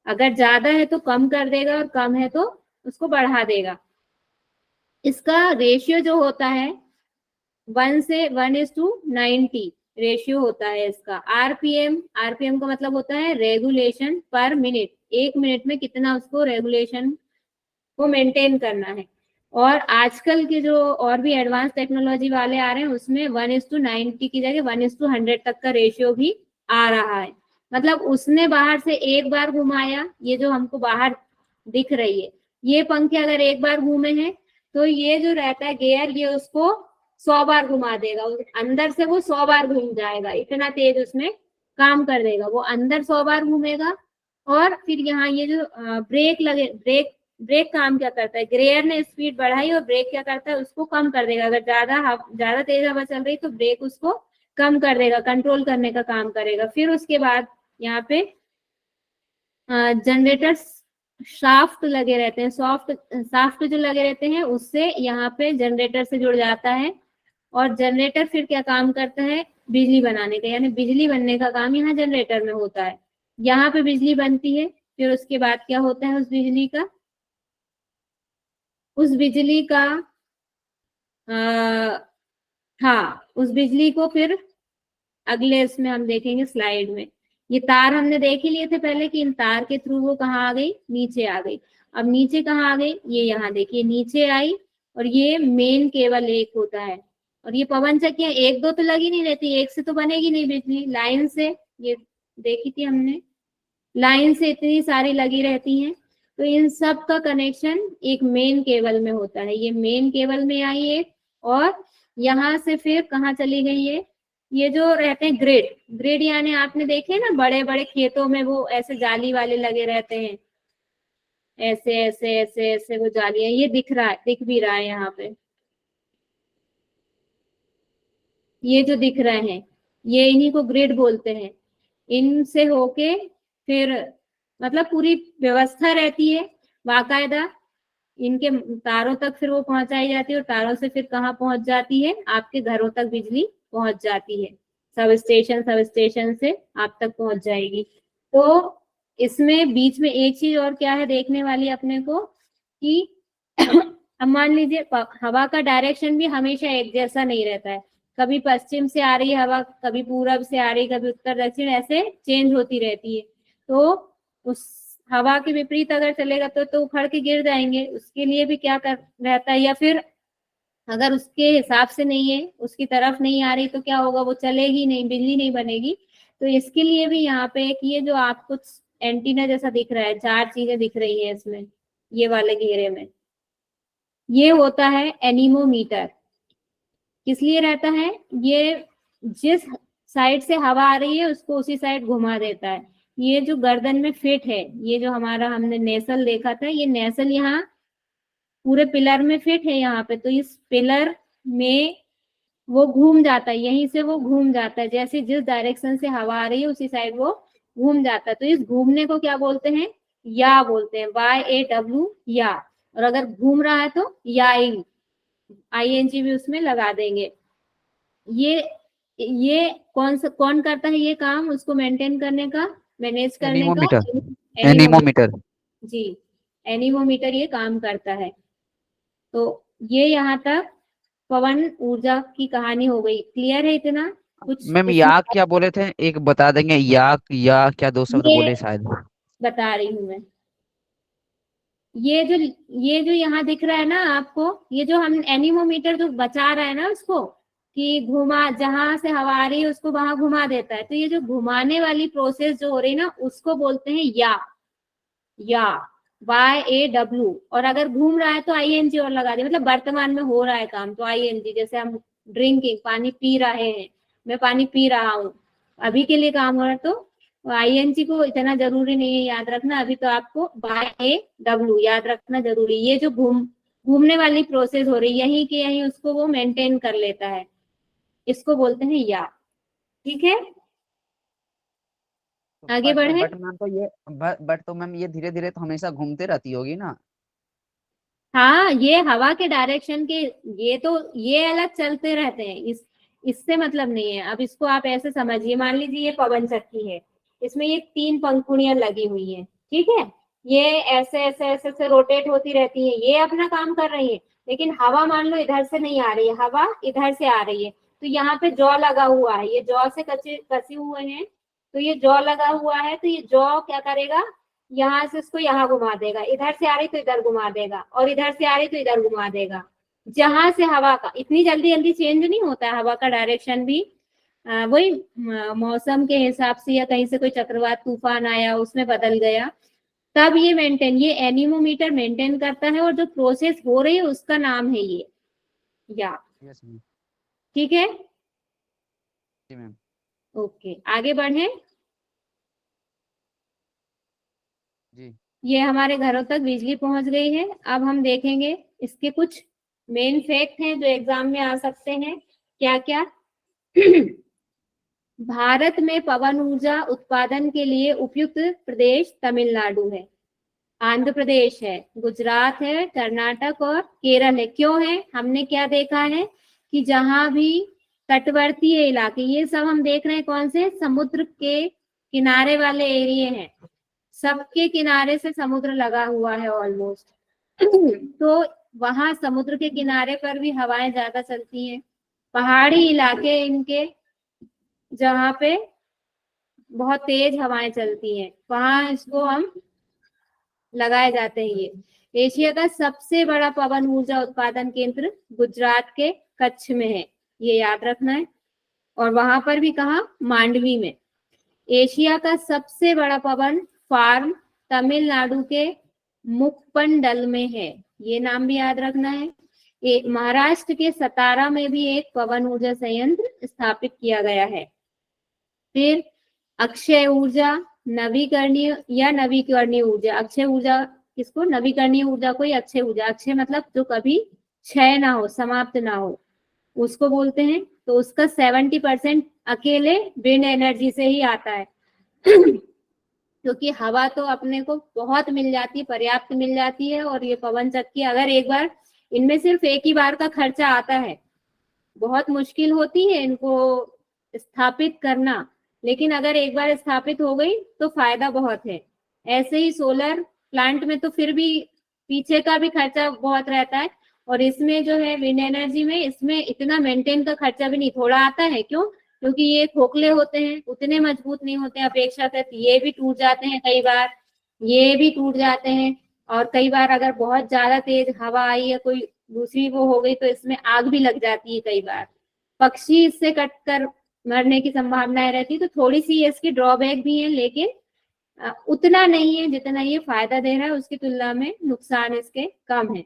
अगर ज्यादा है तो कम कर देगा और कम है तो उसको बढ़ा देगा। इसका रेशियो जो होता है 1 से 1:90 रेशियो होता है इसका। आरपीएम का मतलब होता है रेगुलेशन पर मिनट, 1 मिनट में कितना उसको रेगुलेशन को मेंटेन करना है। और आजकल के जो और भी एडवांस टेक्नोलॉजी वाले आ रहे हैं उसमें 1:90 की जगह 1:100 तक का रेशियो भी आ रहा है। मतलब उसने बाहर से एक बार घुमाया, ये जो हमको बाहर दिख रही है ये पंखे अगर एक बार घूमे हैं तो ये जो रहता है गियर ये उसको 100 बार घुमा देगा, अंदर से वो 100 बार घूम जाएगा, इतना तेज उसमें काम कर देगा। वो अंदर 100 बार घूमेगा। और फिर यहाँ ये जो ब्रेक काम क्या करता है, गियर ने स्पीड बढ़ाई और ब्रेक क्या करता है उसको कम कर देगा। अगर ज्यादा तेज हवा चल रही तो ब्रेक उसको कम कर देगा, कंट्रोल करने का काम करेगा। फिर उसके बाद यहाँ पे जनरेटर शाफ्ट लगे रहते हैं, शाफ्ट जो लगे रहते हैं उससे यहाँ पे जनरेटर से जुड़ जाता है। और जनरेटर फिर क्या काम करता है, बिजली बनाने का, यानी बिजली बनने का काम यहाँ जनरेटर में होता है। यहाँ पे बिजली बनती है, फिर उसके बाद क्या होता है, उस बिजली को फिर अगले इसमें हम देखेंगे स्लाइड में। ये तार हमने देख ही लिए थे पहले कि इन तार के थ्रू वो कहाँ आ गई, नीचे आ गई। अब नीचे कहाँ आ गई, ये यहाँ देखिए नीचे आई। और ये मेन केबल एक होता है, और ये पवन चक्कियां एक दो तो लगी नहीं रहती, एक से तो बनेगी नहीं बिजली, लाइन से, ये देखी थी हमने, लाइन से इतनी सारी लगी रहती हैं। तो इन सब का कनेक्शन एक मेन केबल में होता है। ये मेन केबल में आई एक, और यहाँ से फिर कहाँ चली गई ये जो रहते हैं ग्रिड, ग्रिड यानी आपने देखे ना बड़े बड़े खेतों में वो ऐसे जाली वाले लगे रहते हैं, ऐसे ऐसे ऐसे ऐसे वो जालियां, ये दिख रहा है, दिख भी रहा है यहाँ पे, ये जो दिख रहे हैं ये इन्हीं को ग्रिड बोलते हैं। इनसे होके फिर मतलब पूरी व्यवस्था रहती है बाकायदा, इनके तारों तक फिर वो पहुंचाई जाती है, और तारों से फिर कहाँ पहुंच जाती है, आपके घरों तक बिजली पहुंच जाती है, सब स्टेशन से आप तक पहुंच जाएगी। तो इसमें बीच में एक चीज और क्या है देखने वाली अपने को, कि अब मान लीजिए हवा का डायरेक्शन भी हमेशा एक जैसा नहीं रहता है, कभी पश्चिम से आ रही है हवा, कभी पूरब से आ रही, कभी उत्तर दक्षिण, ऐसे चेंज होती रहती है। तो उस हवा के विपरीत अगर चलेगा तो उखड़ के गिर जाएंगे, उसके लिए भी क्या कर रहता है, या फिर अगर उसके हिसाब से नहीं है, उसकी तरफ नहीं आ रही, तो क्या होगा, वो चलेगी नहीं, बिजली नहीं बनेगी। तो इसके लिए भी यहाँ पे एक ये जो आपको एंटीना जैसा दिख रहा है, चार चीजें दिख रही है इसमें, ये वाले घेरे में, ये होता है एनीमोमीटर। किस लिए रहता है, ये जिस साइड से हवा आ रही है उसको उसी साइड घुमा देता है। ये जो गर्दन में फिट है, ये जो हमारा हमने नेसल देखा था, ये नेसल यहाँ पूरे पिलर में फिट है यहाँ पे, तो इस पिलर में वो घूम जाता है, यहीं से वो घूम जाता है, जैसे जिस डायरेक्शन से हवा आ रही है उसी साइड वो घूम जाता है। तो इस घूमने को क्या बोलते हैं, या बोलते हैं, YAW, या। और अगर घूम रहा है तो याइंग, ING भी उसमें लगा देंगे। ये कौन करता है ये काम, उसको मेंटेन करने का, मैनेज करने का, एनीमोमीटर, एनीमोमीटर। जी, एनीमोमीटर ये काम करता है। तो ये यहाँ तक पवन ऊर्जा की कहानी हो गई, क्लियर है इतना कुछ मैम इसमें? या क्या बोले थे, एक बता देंगे, या क्या दो शब्द ये बोले शायद। बता रही हूँ मैं, ये जो यहाँ दिख रहा है ना आपको, ये जो हम एनीमोमीटर जो बचा रहा है ना उसको, कि घुमा, जहां से हवा आ रही है उसको वहां घुमा देता है, तो ये जो घुमाने वाली प्रोसेस जो हो रही है ना उसको बोलते हैं या YAW। और अगर घूम रहा है तो ING और लगा दे, मतलब वर्तमान में हो रहा है काम तो ING, जैसे हम ड्रिंकिंग, पानी पी रहे हैं, मैं पानी पी रहा हूँ, अभी के लिए काम हो रहा है, तो ING को इतना जरूरी नहीं है याद रखना, अभी तो आपको YAW याद रखना जरूरी। ये जो घूमने वाली प्रोसेस हो रही है यहीं के यहीं उसको वो मेंटेन कर लेता है, इसको बोलते हैं या। ठीक है, आगे बट बढ़े। बट मैम तो ये बट तो मैम ये धीरे धीरे तो हमेशा घूमते रहती होगी ना। हाँ, ये हवा के डायरेक्शन के, ये अलग चलते रहते हैं, इससे मतलब नहीं है। अब इसको आप ऐसे समझिए, मान लीजिए ये पवन चक्की है, इसमें ये 3 पंखुड़ियां लगी हुई हैं, ठीक है, ये ऐसे ऐसे ऐसे ऐसे रोटेट होती रहती है, ये अपना काम कर रही है। लेकिन हवा मान लो इधर से नहीं आ रही है, हवा इधर से आ रही है, तो यहाँ पे जौ लगा हुआ है, ये जौ से कसे हुए हैं, तो ये जौ लगा हुआ है, तो ये जौ क्या करेगा, यहाँ से इसको यहाँ घुमा देगा, इधर से आ रही तो इधर घुमा देगा, और इधर से आ रही तो इधर घुमा देगा। जहां से हवा का इतनी जल्दी जल्दी चेंज नहीं होता है, हवा का डायरेक्शन भी वही मौसम के हिसाब से, या कहीं से कोई चक्रवात तूफान आया उसमें बदल गया, तब ये एनीमोमीटर मेंटेन करता है, और जो प्रोसेस हो रही है उसका नाम है ये या। Yes ma'am. ठीक है, जी मैम। ओके, आगे बढ़े। जी। ये हमारे घरों तक बिजली पहुंच गई है। अब हम देखेंगे इसके कुछ मेन फैक्ट हैं जो एग्जाम में आ सकते हैं, क्या क्या। भारत में पवन ऊर्जा उत्पादन के लिए उपयुक्त प्रदेश तमिलनाडु है, आंध्र प्रदेश है, गुजरात है, कर्नाटक और केरल है। क्यों है, हमने क्या देखा है कि जहां भी तटवर्तीय इलाके, ये सब हम देख रहे हैं कौन से, समुद्र के किनारे वाले एरिया हैं, सबके किनारे से समुद्र लगा हुआ है ऑलमोस्ट। तो वहां समुद्र के किनारे पर भी हवाएं ज्यादा चलती हैं। पहाड़ी इलाके इनके, जहाँ पे बहुत तेज हवाएं चलती हैं, वहां इसको हम लगाए जाते हैं। ये एशिया का सबसे बड़ा पवन ऊर्जा उत्पादन केंद्र गुजरात के कच्छ में है। ये याद रखना है। और वहां पर भी कहा मांडवी में। एशिया का सबसे बड़ा पवन फार्म तमिलनाडु के मुक्पंडल में है, ये नाम भी याद रखना है। महाराष्ट्र के सतारा में भी एक पवन ऊर्जा संयंत्र स्थापित किया गया है। फिर अक्षय ऊर्जा, नवीकरणीय ऊर्जा। अक्षय ऊर्जा किसको? नवीकरणीय ऊर्जा को ही अक्षय ऊर्जा, अक्षय मतलब जो कभी क्षय ना हो, समाप्त ना हो, उसको बोलते हैं। तो उसका 70% अकेले विंड एनर्जी से ही आता है क्योंकि हवा तो अपने को बहुत मिल जाती है, पर्याप्त मिल जाती है। और ये पवन चक्की अगर एक बार, इनमें सिर्फ एक ही बार का खर्चा आता है, बहुत मुश्किल होती है इनको स्थापित करना, लेकिन अगर एक बार स्थापित हो गई तो फायदा बहुत है। ऐसे ही सोलर प्लांट में तो फिर भी पीछे का भी खर्चा बहुत रहता है, और इसमें जो है विंड एनर्जी में, इसमें इतना मेंटेन का खर्चा भी नहीं, थोड़ा आता है। क्यों? क्योंकि ये खोखले होते हैं, उतने मजबूत नहीं होते अपेक्षाकृत, ये भी टूट जाते हैं कई बार, ये भी टूट जाते हैं। और कई बार अगर बहुत ज्यादा तेज हवा आई या कोई दूसरी वो हो गई तो इसमें आग भी लग जाती है, कई बार पक्षी इससे कटकर मरने की संभावनाएं रहती है। तो थोड़ी सी इसकी ड्रॉबैक भी है, लेकिन उतना नहीं है जितना ये फायदा दे रहा है, उसकी तुलना में नुकसान इसके कम है।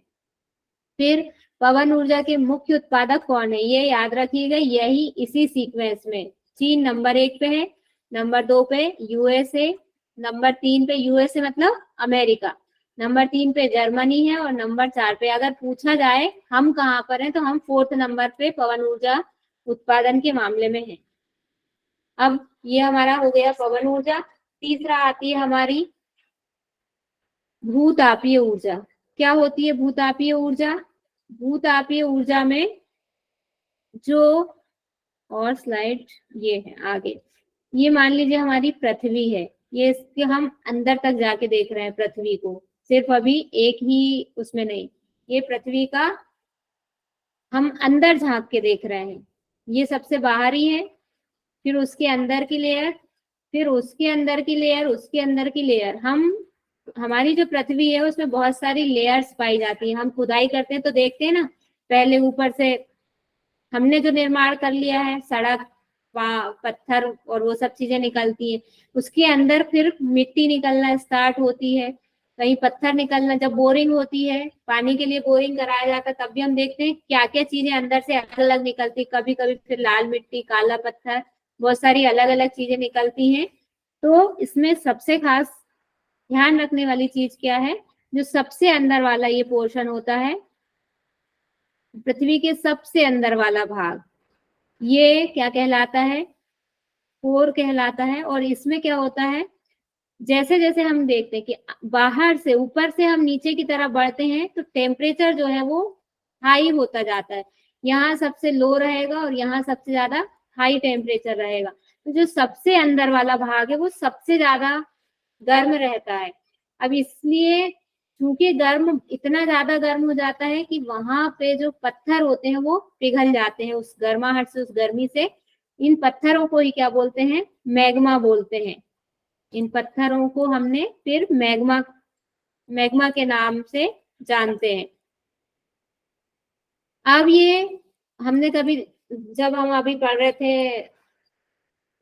फिर पवन ऊर्जा के मुख्य उत्पादक कौन है, ये याद रखिएगा, यही इसी सीक्वेंस में। चीन नंबर 1 पे है, नंबर 2 पे यूएसए, नंबर 3 पे यूएसए मतलब अमेरिका, नंबर 3 पे जर्मनी है, और नंबर 4 पे अगर पूछा जाए हम कहाँ पर हैं तो हम 4th नंबर पे पवन ऊर्जा उत्पादन के मामले में है। अब ये हमारा हो गया पवन ऊर्जा। तीसरा आती है हमारी भूतापीय ऊर्जा। क्या होती है भूतापीय ऊर्जा? भूतापीय ऊर्जा में जो, और स्लाइड ये है आगे, ये मान लीजिए हमारी पृथ्वी है, ये इसके हम अंदर तक जाके देख रहे हैं पृथ्वी को, सिर्फ अभी एक ही उसमें नहीं, ये पृथ्वी का हम अंदर झांक के देख रहे हैं। ये सबसे बाहरी है, फिर उसके अंदर की लेयर, फिर उसके अंदर की लेयर, उसके अंदर की लेयर। हमारी जो पृथ्वी है उसमें बहुत सारी लेयर्स पाई जाती है। हम खुदाई करते हैं तो देखते हैं ना, पहले ऊपर से हमने जो निर्माण कर लिया है, सड़क, पत्थर और वो सब चीजें निकलती हैं, उसके अंदर फिर मिट्टी निकलना स्टार्ट होती है, कहीं पत्थर निकलना। जब बोरिंग होती है, पानी के लिए बोरिंग कराया जाता है, तब भी हम देखते हैं क्या क्या चीजें अंदर से अलग अलग निकलती, कभी कभी फिर लाल मिट्टी, काला पत्थर, बहुत सारी अलग अलग चीजें निकलती हैं। तो इसमें सबसे खास ध्यान रखने वाली चीज क्या है, जो सबसे अंदर वाला ये पोर्शन होता है, पृथ्वी के सबसे अंदर वाला भाग, ये क्या कहलाता है? कोर कहलाता है। और इसमें क्या होता है, जैसे जैसे हम देखते हैं कि बाहर से, ऊपर से हम नीचे की तरफ बढ़ते हैं तो टेम्परेचर जो है वो हाई होता जाता है। यहाँ सबसे लो रहेगा और यहाँ सबसे ज्यादा हाई टेम्परेचर रहेगा। तो जो सबसे अंदर वाला भाग है वो सबसे ज्यादा गर्म रहता है। अब इसलिए क्योंकि गर्म, इतना ज्यादा गर्म हो जाता है कि वहां पे जो पत्थर होते हैं वो पिघल जाते हैं उस गर्माहट से, उस गर्मी से। इन पत्थरों को ही क्या बोलते हैं? मैग्मा बोलते हैं। इन पत्थरों को हमने फिर मैग्मा के नाम से जानते हैं। अब ये हमने कभी, जब हम अभी पढ़ रहे थे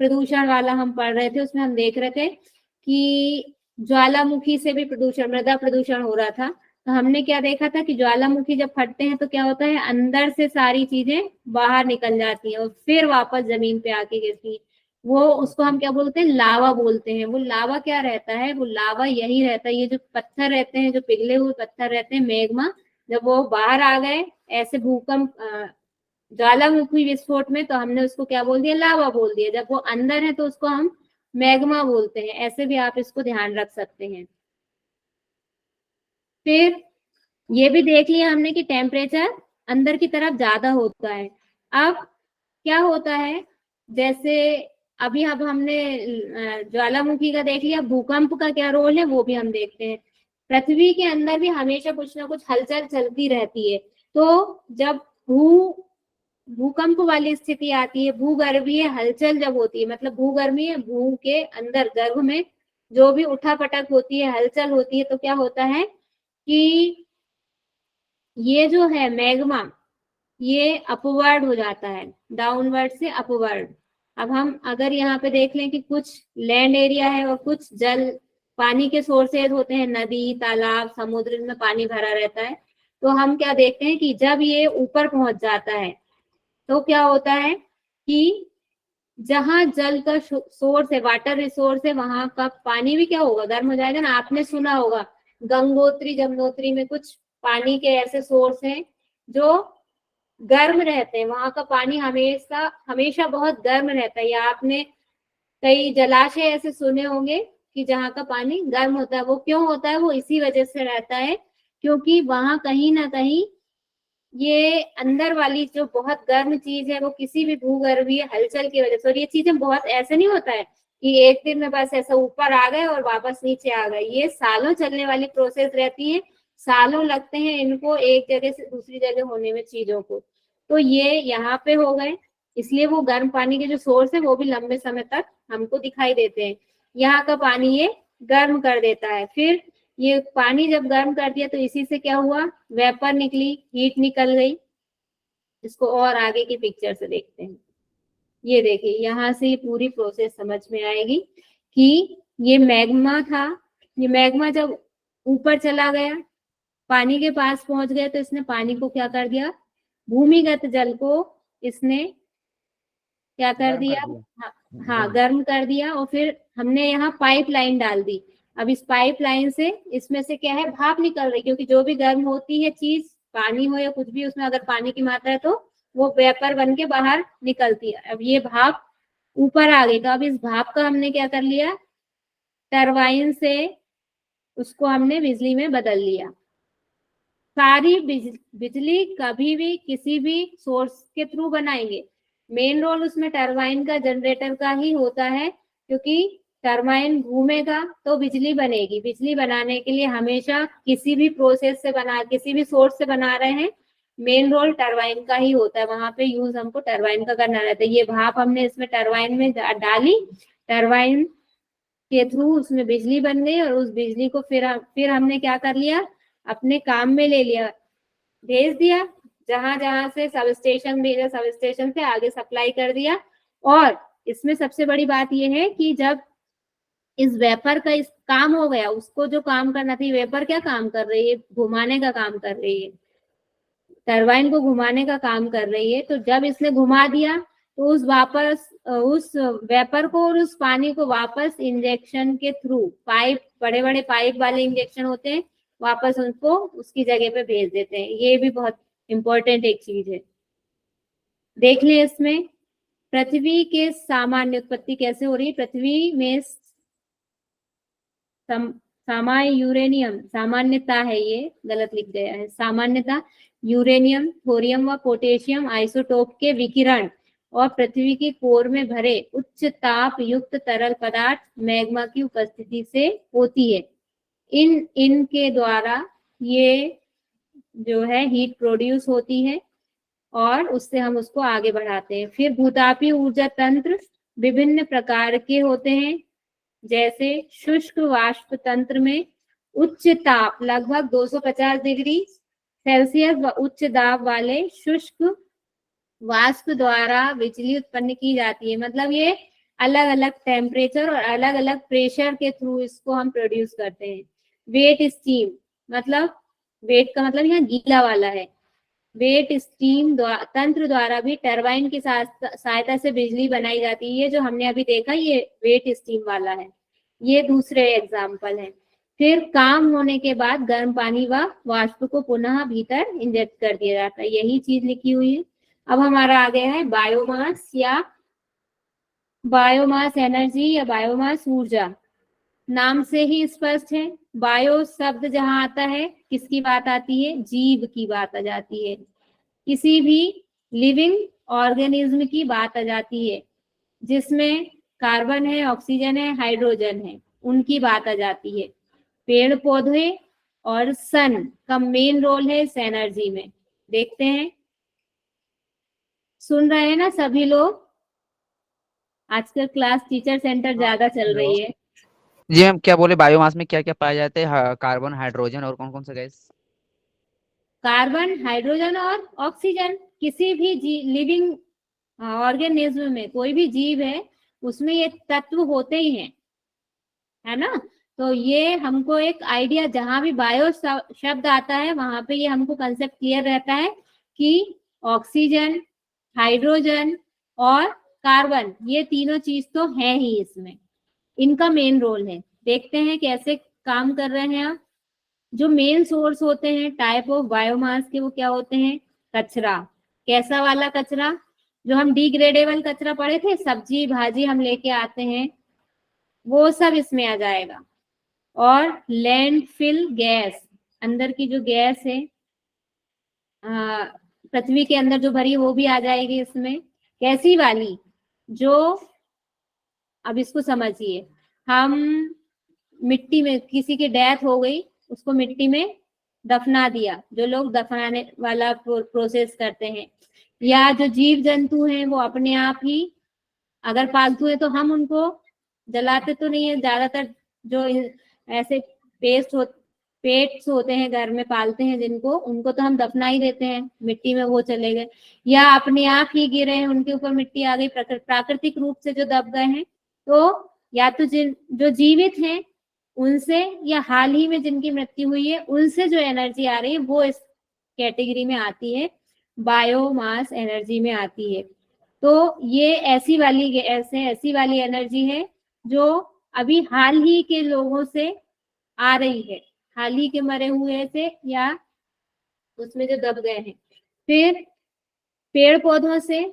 प्रदूषण वाला, हम पढ़ रहे थे, उसमें हम देख रहे थे कि ज्वालामुखी से भी प्रदूषण, मृदा प्रदूषण हो रहा था। तो हमने क्या देखा था कि ज्वालामुखी जब फटते हैं तो क्या होता है, अंदर से सारी चीजें बाहर निकल जाती हैं और फिर वापस जमीन पे आके गिरती है। वो, उसको हम क्या बोलते हैं? लावा बोलते हैं। वो लावा क्या रहता है? वो लावा यही रहता है, ये जो पत्थर रहते हैं, जो पिघले हुए पत्थर रहते हैं, मैग्मा, जब वो बाहर आ गए ऐसे भूकंप, ज्वालामुखी विस्फोट में, तो हमने उसको क्या बोल दिया? लावा बोल दिया। जब वो अंदर है तो उसको हम मैग्मा बोलते हैं। ऐसे भी आप इसको ध्यान रख सकते हैं। फिर ये भी देख लिया हमने कि टेम्परेचर अंदर की तरफ ज्यादा होता है। अब क्या होता है, जैसे अभी अब हमने ज्वालामुखी का देख लिया, भूकंप का क्या रोल है वो भी हम देखते हैं। पृथ्वी के अंदर भी हमेशा कुछ ना कुछ हलचल चलती रहती है। तो जब भूकंप वाली स्थिति आती है, भूगर्भीय हलचल जब होती है, मतलब भूगर्भीय, भू के अंदर गर्भ में जो भी उठापटक होती है, हलचल होती है, तो क्या होता है कि ये जो है मैग्मा, ये अपवर्ड हो जाता है, डाउनवर्ड से अपवर्ड। अब हम अगर यहाँ पे देख लें कि कुछ लैंड एरिया है और कुछ जल पानी के सोर्सेज होते हैं, नदी, तालाब, समुद्र में पानी भरा रहता है, तो हम क्या देखते हैं कि जब ये ऊपर पहुंच जाता है तो क्या होता है कि जहां जल का सोर्स है, वाटर रिसोर्स है, वहां का पानी भी क्या होगा, गर्म हो जाएगा ना। आपने सुना होगा गंगोत्री जमुनोत्री में कुछ पानी के ऐसे सोर्स हैं जो गर्म रहते हैं, वहां का पानी हमेशा हमेशा बहुत गर्म रहता है। या आपने कई जलाशय ऐसे सुने होंगे कि जहाँ का पानी गर्म होता है। वो क्यों होता है? वो इसी वजह से रहता है क्योंकि वहां कहीं ना कहीं ये अंदर वाली जो बहुत गर्म चीज है वो किसी भी भूगर्भीय हलचल की वजह से, और ये चीजें बहुत ऐसे नहीं होता है कि एक दिन में बस ऐसा ऊपर आ गए और वापस नीचे आ गए। ये सालों चलने वाली प्रोसेस रहती है, सालों लगते हैं इनको एक जगह से दूसरी जगह होने में चीजों को। तो ये यहाँ पे हो गए, इसलिए वो गर्म पानी के जो सोर्स है वो भी लंबे समय तक हमको दिखाई देते हैं। यहाँ का पानी ये गर्म कर देता है, फिर ये पानी जब गर्म कर दिया तो इसी से क्या हुआ, वेपर निकली, हीट निकल गई। इसको और आगे की पिक्चर से देखते हैं। ये देखिए, यहाँ से ये पूरी प्रोसेस समझ में आएगी कि ये मैग्मा था। ये मैग्मा जब ऊपर चला गया, पानी के पास पहुंच गया, तो इसने पानी को क्या कर दिया, भूमिगत जल को इसने क्या कर गर्म दिया, कर दिया। हाँ गर्म कर दिया। और फिर हमने यहाँ पाइप लाइन डाल दी। अब इस पाइप लाइन से इसमें से क्या है, भाप निकल रही, क्योंकि जो भी गर्म होती है चीज, पानी हो या कुछ भी, उसमें अगर पानी की मात्रा है तो वो वेपर बन के बाहर निकलती है। अब ये भाप ऊपर आ गई, तो अब इस भाप का हमने क्या कर लिया, टरबाइन से उसको हमने बिजली में बदल लिया। सारी बिजली कभी भी किसी भी सोर्स के थ्रू बनाएंगे, मेन रोल उसमें टरबाइन का, जनरेटर का ही होता है, क्योंकि टरबाइन घूमेगा तो बिजली बनेगी। बिजली बनाने के लिए हमेशा किसी भी प्रोसेस से बना, किसी भी सोर्स से बना रहे हैं, मेन रोल टरबाइन का ही होता है, वहां पे यूज हमको टरबाइन का करना रहता है। ये भाप हमने इसमें टरबाइन में डाली, टरबाइन के थ्रू उसमें बिजली बन गई, और उस बिजली को फिर हमने क्या कर लिया, अपने काम में ले लिया, भेज दिया जहां जहां से सब स्टेशन भेजा, सब स्टेशन से आगे सप्लाई कर दिया। और इसमें सबसे बड़ी बात यह है कि जब इस वेपर का इस काम हो गया, उसको जो काम करना था, वेपर क्या काम कर रही है, घुमाने का काम कर रही है, टरबाइन को घुमाने का काम कर रही है। तो जब इसने घुमा दिया तो उस वेपर को और उस पानी को वापस इंजेक्शन के थ्रू, पाइप, बड़े बड़े पाइप वाले इंजेक्शन होते हैं, वापस उनको उसकी जगह पे भेज देते हैं। ये भी बहुत इंपॉर्टेंट एक चीज है। देख लें इसमें पृथ्वी के सामान्य उत्पत्ति कैसे हो रही है। पृथ्वी में सामान्य यूरेनियम, सामान्यता है, ये गलत लिख गया है, सामान्यता यूरेनियम, थोरियम व पोटेशियम आइसोटोप के विकिरण और पृथ्वी की कोर में भरे उच्च ताप युक्त तरल पदार्थ मैग्मा की उपस्थिति से होती है। इनके द्वारा ये जो है हीट प्रोड्यूस होती है और उससे हम उसको आगे बढ़ाते हैं। फिर भूतापीय ऊर्जा तंत्र विभिन्न प्रकार के होते हैं, जैसे शुष्क वाष्प तंत्र में उच्च ताप लगभग 250 डिग्री सेल्सियस व उच्च दाब वाले शुष्क वाष्प द्वारा बिजली उत्पन्न की जाती है। मतलब ये अलग अलग टेम्परेचर और अलग अलग प्रेशर के थ्रू इसको हम प्रोड्यूस करते हैं। वेट स्टीम, मतलब वेट का मतलब यहाँ गीला वाला है, वेट स्टीम तंत्र द्वारा भी टरबाइन की सहायता से बिजली बनाई जाती है। ये जो हमने अभी देखा ये वेट स्टीम वाला है, ये दूसरे एग्जाम्पल है। फिर काम होने के बाद गर्म पानी व वाष्प को पुनः भीतर इंजेक्ट कर दिया जाता है, यही चीज लिखी हुई है। अब हमारा आ गया है बायोमास या बायोमास एनर्जी या बायोमास ऊर्जा। नाम से ही स्पष्ट है, बायो शब्द जहां आता है किसकी बात आती है, जीव की बात आ जाती है, किसी भी लिविंग ऑर्गेनिज्म की बात आ जाती है, जिसमें कार्बन है, ऑक्सीजन है, हाइड्रोजन है, उनकी बात आ जाती है। पेड़ पौधे और सन का मेन रोल है इस एनर्जी में। देखते हैं, सुन रहे हैं ना सभी लोग? आजकल क्लास टीचर सेंटर ज्यादा चल रही है। जी हम क्या बोले, बायोमास में क्या क्या पाए जाते हैं, कार्बन, हाइड्रोजन और कौन कौन से गैस? कार्बन, हाइड्रोजन और ऑक्सीजन। किसी भी लिविंग ऑर्गेनिज्म में, कोई भी जीव है उसमें ये तत्व होते ही हैं, है ना। तो ये हमको एक आइडिया, जहां भी बायो शब्द आता है वहां पे ये हमको कंसेप्ट क्लियर रहता है कि ऑक्सीजन, हाइड्रोजन और कार्बन, ये तीनों चीज तो है ही इसमें, इनका मेन रोल है। देखते हैं कैसे काम कर रहे हैं आप। जो मेन सोर्स होते हैं टाइप ऑफ बायोमास के, वो क्या होते हैं? कचरा। कैसा वाला कचरा? जो हम डिग्रेडेबल कचरा पढ़े थे, सब्जी भाजी हम लेके आते हैं, वो सब इसमें आ जाएगा। और लैंडफिल गैस, अंदर की जो गैस है पृथ्वी के अंदर जो भरी, वो भी आ जाएगी इसमें। कैसी वाली? जो, अब इसको समझिए, हम मिट्टी में, किसी की डेथ हो गई, उसको मिट्टी में दफना दिया, जो लोग दफनाने वाला प्रोसेस करते हैं, या जो जीव जंतु हैं वो अपने आप ही, अगर पालतू है तो हम उनको जलाते तो नहीं है ज्यादातर, जो ऐसे पेट्स होते हैं घर में पालते हैं जिनको, उनको तो हम दफना ही देते हैं मिट्टी में, वो चले गए, या अपने आप ही गिरे हैं, उनके ऊपर मिट्टी आ गई, प्राकृतिक रूप से जो दब गए हैं। तो या तो जो जीवित हैं उनसे, या हाल ही में जिनकी मृत्यु हुई है उनसे जो एनर्जी आ रही है वो इस कैटेगरी में आती है, बायोमास एनर्जी में आती है। तो ये ऐसी वाली एनर्जी है जो अभी हाल ही के लोगों से आ रही है, हाल ही के मरे हुए से या उसमें जो दब गए हैं। फिर पेड़ पौधों से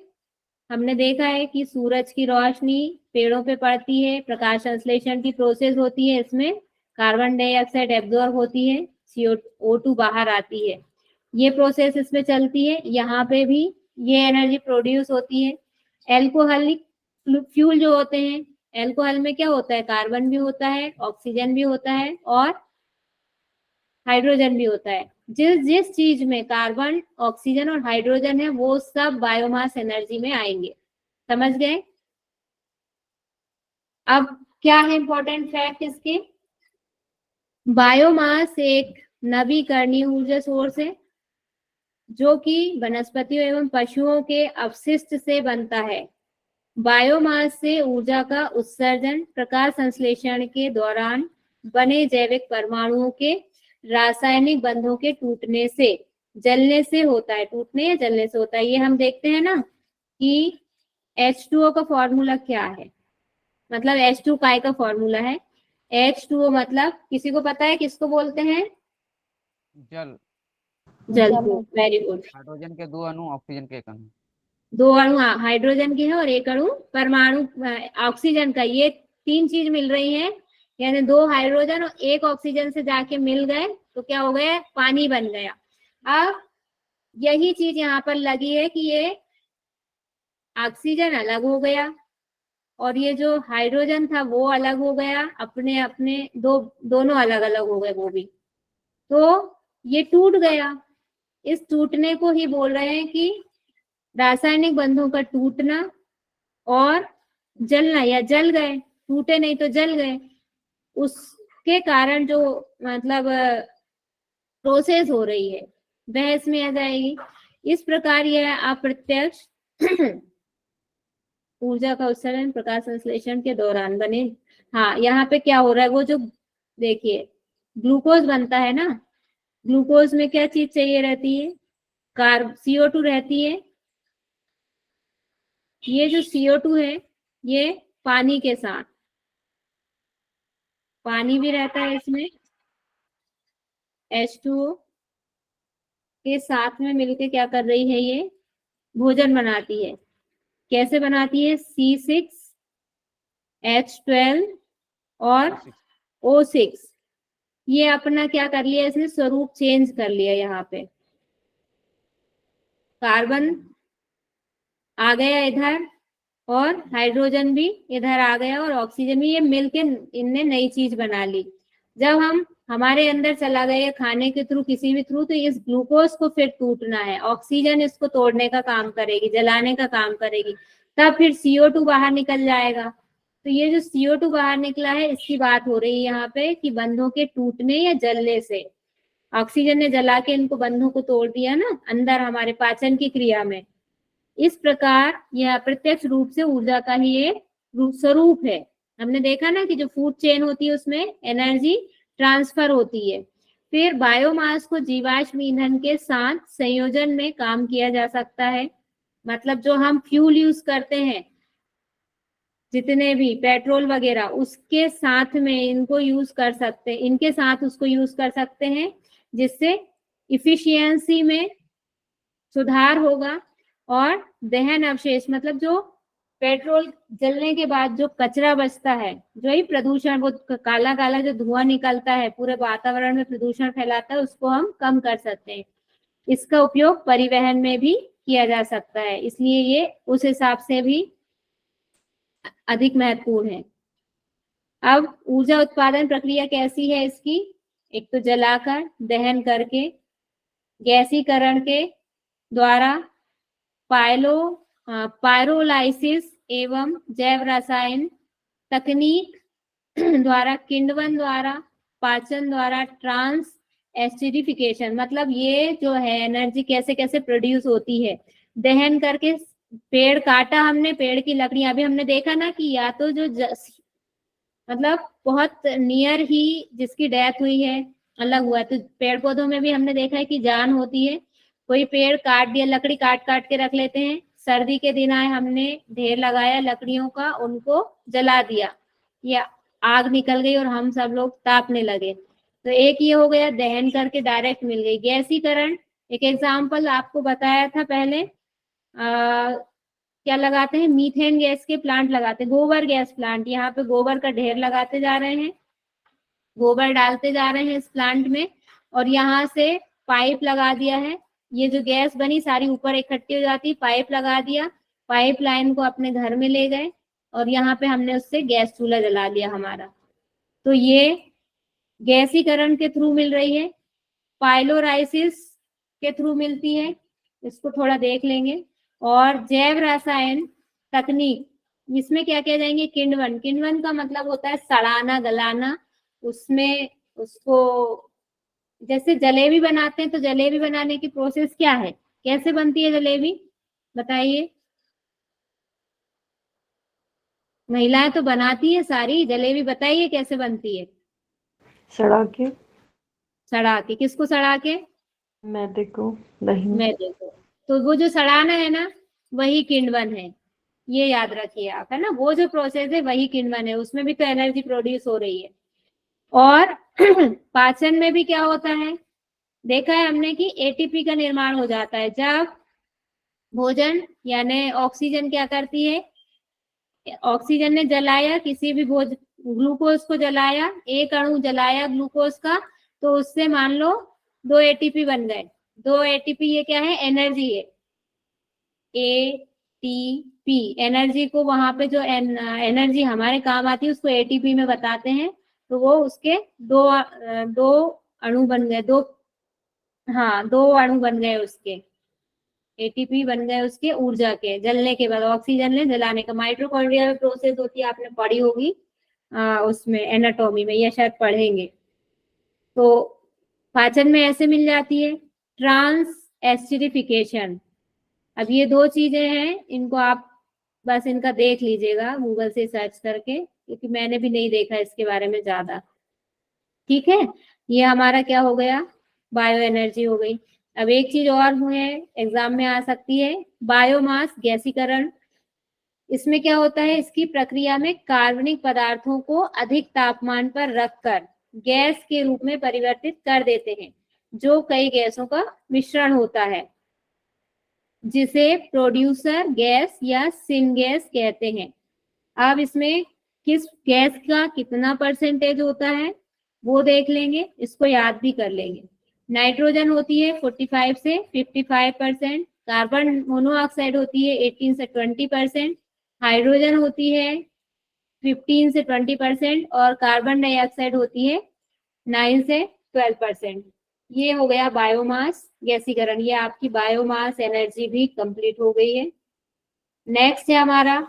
हमने देखा है कि सूरज की रोशनी पेड़ों पे पड़ती है, प्रकाश संश्लेषण की प्रोसेस होती है, इसमें कार्बन डाइऑक्साइड एब्जॉर्ब होती है, CO2 बाहर आती है, ये प्रोसेस इसमें चलती है। यहाँ पे भी ये एनर्जी प्रोड्यूस होती है। एल्कोहलिक फ्यूल जो होते हैं, एल्कोहल में क्या होता है? कार्बन भी होता है, ऑक्सीजन भी होता है और हाइड्रोजन भी होता है। जिस जिस चीज में कार्बन, ऑक्सीजन और हाइड्रोजन है वो सब बायोमास एनर्जी में आएंगे। समझ गए? अब क्या है इंपॉर्टेंट फैक्ट इसके? बायोमास एक नवीकरणीय ऊर्जा सोर्स है जो कि वनस्पतियों एवं पशुओं के अपशिष्ट से बनता है। बायोमास से ऊर्जा का उत्सर्जन प्रकाश संश्लेषण के दौरान बने जैविक परमाणुओं के रासायनिक बंधों के टूटने से, जलने से होता है। टूटने या जलने से होता है। ये हम देखते हैं ना कि H2O का फॉर्मूला क्या है, मतलब H2 काय का फॉर्मूला है। H2O मतलब किसी को पता है किसको बोलते हैं? जल। जल को। Very good. हाइड्रोजन के 2 अणु, ऑक्सीजन के 1 अणु। 2 अणु हाइड्रोजन के हैं और 1 अणु परमाणु ऑक्सीजन का। ये 3 चीज मिल रही है, यानी 2 हाइड्रोजन और 1 ऑक्सीजन से जाके मिल गए तो क्या हो गया? पानी बन गया। अब यही चीज यहाँ पर लगी है कि ये ऑक्सीजन अलग हो गया और ये जो हाइड्रोजन था वो अलग हो गया, अपने अपने दोनों अलग अलग हो गए वो भी। तो ये टूट गया। इस टूटने को ही बोल रहे हैं कि रासायनिक बंधों का टूटना और जलना, या जल गए, टूटे नहीं तो जल गए, उसके कारण जो मतलब प्रोसेस हो रही है वह इसमें आ जाएगी। इस प्रकार यह अप्रत्यक्ष ऊर्जा का उत्सर्जन प्रकाश संश्लेषण के दौरान बने। हाँ, यहाँ पे क्या हो रहा है, वो जो देखिए ग्लूकोज बनता है ना, ग्लूकोज में क्या चीज चाहिए रहती है? CO2 रहती है। ये जो CO2 है ये पानी के साथ, पानी भी रहता है इसमें, H2O के साथ में मिलके क्या कर रही है? ये भोजन बनाती है। कैसे बनाती है? C6H12 और O6। ये अपना क्या कर लिया इसने? स्वरूप चेंज कर लिया। यहाँ पे कार्बन आ गया इधर और हाइड्रोजन भी इधर आ गया और ऑक्सीजन भी, ये मिलके इनने नई चीज बना ली। जब हम हमारे अंदर चला गया खाने के थ्रू, किसी भी थ्रू, तो इस ग्लूकोज को फिर टूटना है, ऑक्सीजन इसको तोड़ने का काम करेगी, जलाने का काम करेगी, तब फिर CO2 बाहर निकल जाएगा। तो ये जो CO2 बाहर निकला है इसकी बात हो रही है यहाँ पे कि बंधों के टूटने या जलने से। ऑक्सीजन ने जला के इनको बंधों को तोड़ दिया ना अंदर हमारे पाचन की क्रिया में। इस प्रकार यह अप्रत्यक्ष रूप से ऊर्जा का ही एक स्वरूप है। हमने देखा ना कि जो फूड चेन होती है उसमें एनर्जी ट्रांसफर होती है। फिर बायोमास को जीवाश्म ईंधन के साथ संयोजन में काम किया जा सकता है। मतलब जो हम फ्यूल यूज करते हैं जितने भी पेट्रोल वगैरह, उसके साथ में इनको यूज कर सकते हैं, इनके साथ उसको यूज कर सकते हैं, जिससे इफिशियंसी में सुधार होगा। और दहन अवशेष मतलब जो पेट्रोल जलने के बाद जो कचरा बचता है, जो ही प्रदूषण, वो काला काला जो धुआं निकलता है पूरे वातावरण में प्रदूषण फैलाता है, उसको हम कम कर सकते हैं। इसका उपयोग परिवहन में भी किया जा सकता है, इसलिए ये उस हिसाब से भी अधिक महत्वपूर्ण है। अब ऊर्जा उत्पादन प्रक्रिया कैसी है इसकी? एक तो जलाकर, दहन करके, गैसीकरण के द्वारा, पायरोलाइसिस एवं जैव रसायन तकनीक द्वारा, किण्वन द्वारा, पाचन द्वारा, ट्रांस एसिडिफिकेशन, मतलब ये जो है एनर्जी कैसे कैसे प्रोड्यूस होती है। दहन करके, पेड़ काटा हमने, पेड़ की लकड़ियां, अभी हमने देखा ना कि या तो जो मतलब बहुत नियर ही जिसकी डेथ हुई है, अलग हुआ है, तो पेड़ पौधों में भी हमने देखा है कि जान होती है। कोई पेड़ काट दिया, लकड़ी काट काट के रख लेते हैं, सर्दी के दिन आए, हमने ढेर लगाया लकड़ियों का, उनको जला दिया या आग निकल गई और हम सब लोग तापने लगे। तो एक ये हो गया, दहन करके डायरेक्ट मिल गई। गैसीकरण, एक एग्जाम्पल आपको बताया था पहले, क्या लगाते हैं, मीथेन गैस के प्लांट लगाते हैं, गोबर गैस प्लांट। यहाँ पे गोबर का ढेर लगाते जा रहे हैं, गोबर डालते जा रहे हैं इस प्लांट में, और यहाँ से पाइप लगा दिया है, ये जो गैस बनी सारी ऊपर इकट्ठी हो जाती, पाइप लगा दिया, पाइप लाइन को अपने घर में ले गए और यहाँ पे हमने उससे गैस चूल्हा जला लिया हमारा। तो ये गैसीकरण के थ्रू मिल रही है। पाइलोराइसिस के थ्रू मिलती है, इसको थोड़ा देख लेंगे। और जैव रसायन तकनीक, इसमें क्या किया जाएंगे, किण्वन। किण्वन का मतलब होता है सड़ाना, गलाना। उसमें उसको जैसे जलेबी बनाते हैं, तो जलेबी बनाने की प्रोसेस क्या है, कैसे बनती है जलेबी, बताइए। महिलाएं तो बनाती है सारी जलेबी, बताइए कैसे बनती है। सड़ा के। सड़ा के, किसको सड़ा के? मैदे को, दही। मैदे को। तो वो जो सड़ाना है ना, वही किण्वन है, ये याद रखिए आप, है ना। वो जो प्रोसेस है वही किण्वन है, उसमें भी तो एनर्जी प्रोड्यूस हो रही है। और पाचन में भी क्या होता है, देखा है हमने कि एटीपी का निर्माण हो जाता है जब भोजन यानी ऑक्सीजन क्या करती है, ऑक्सीजन ने जलाया किसी भी ग्लूकोज को जलाया, एक अणु जलाया ग्लूकोज का, तो उससे मान लो 2 एटीपी बन गए। 2 एटीपी ये क्या है, एनर्जी है, एटीपी। एनर्जी को वहां पे जो एनर्जी हमारे काम आती है उसको एटीपी में बताते हैं। तो वो उसके दो अणु बन गए, हाँ 2 अणु बन गए उसके, एटीपी बन गए उसके ऊर्जा के, जलने के बाद ऑक्सीजन ने जलाने का। माइटोकॉन्ड्रिया में प्रोसेस होती है, आपने पढ़ी होगी उसमें एनाटॉमी में, या शायद पढ़ेंगे। तो पाचन में ऐसे मिल जाती है। ट्रांस एसिडिफिकेशन, अब ये 2 चीजें हैं, इनको आप बस इनका देख लीजिएगा गूगल से सर्च करके, क्योंकि मैंने भी नहीं देखा इसके बारे में ज्यादा। ठीक है, ये हमारा क्या हो गया, बायो एनर्जी हो गई। अब एक चीज और है, एग्जाम में आ सकती है, बायोमास गैसीकरण। इसमें क्या होता है, इसकी प्रक्रिया में कार्बनिक पदार्थों को अधिक तापमान पर रखकर गैस के रूप में परिवर्तित कर देते हैं, जो कई गैसों का मिश्रण होता है, जिसे प्रोड्यूसर गैस या सिनगैस कहते हैं। अब इसमें किस गैस का कितना परसेंटेज होता है वो देख लेंगे, इसको याद भी कर लेंगे। नाइट्रोजन होती है 45 से 55%, कार्बन मोनोऑक्साइड होती है 18 से 20%, हाइड्रोजन होती है 15 से 20% और कार्बन डाइऑक्साइड होती है 9 से 12%। ये हो गया बायोमास गैसीकरण, ये आपकी बायोमास एनर्जी भी कंप्लीट हो गई है। नेक्स्ट है हमारा,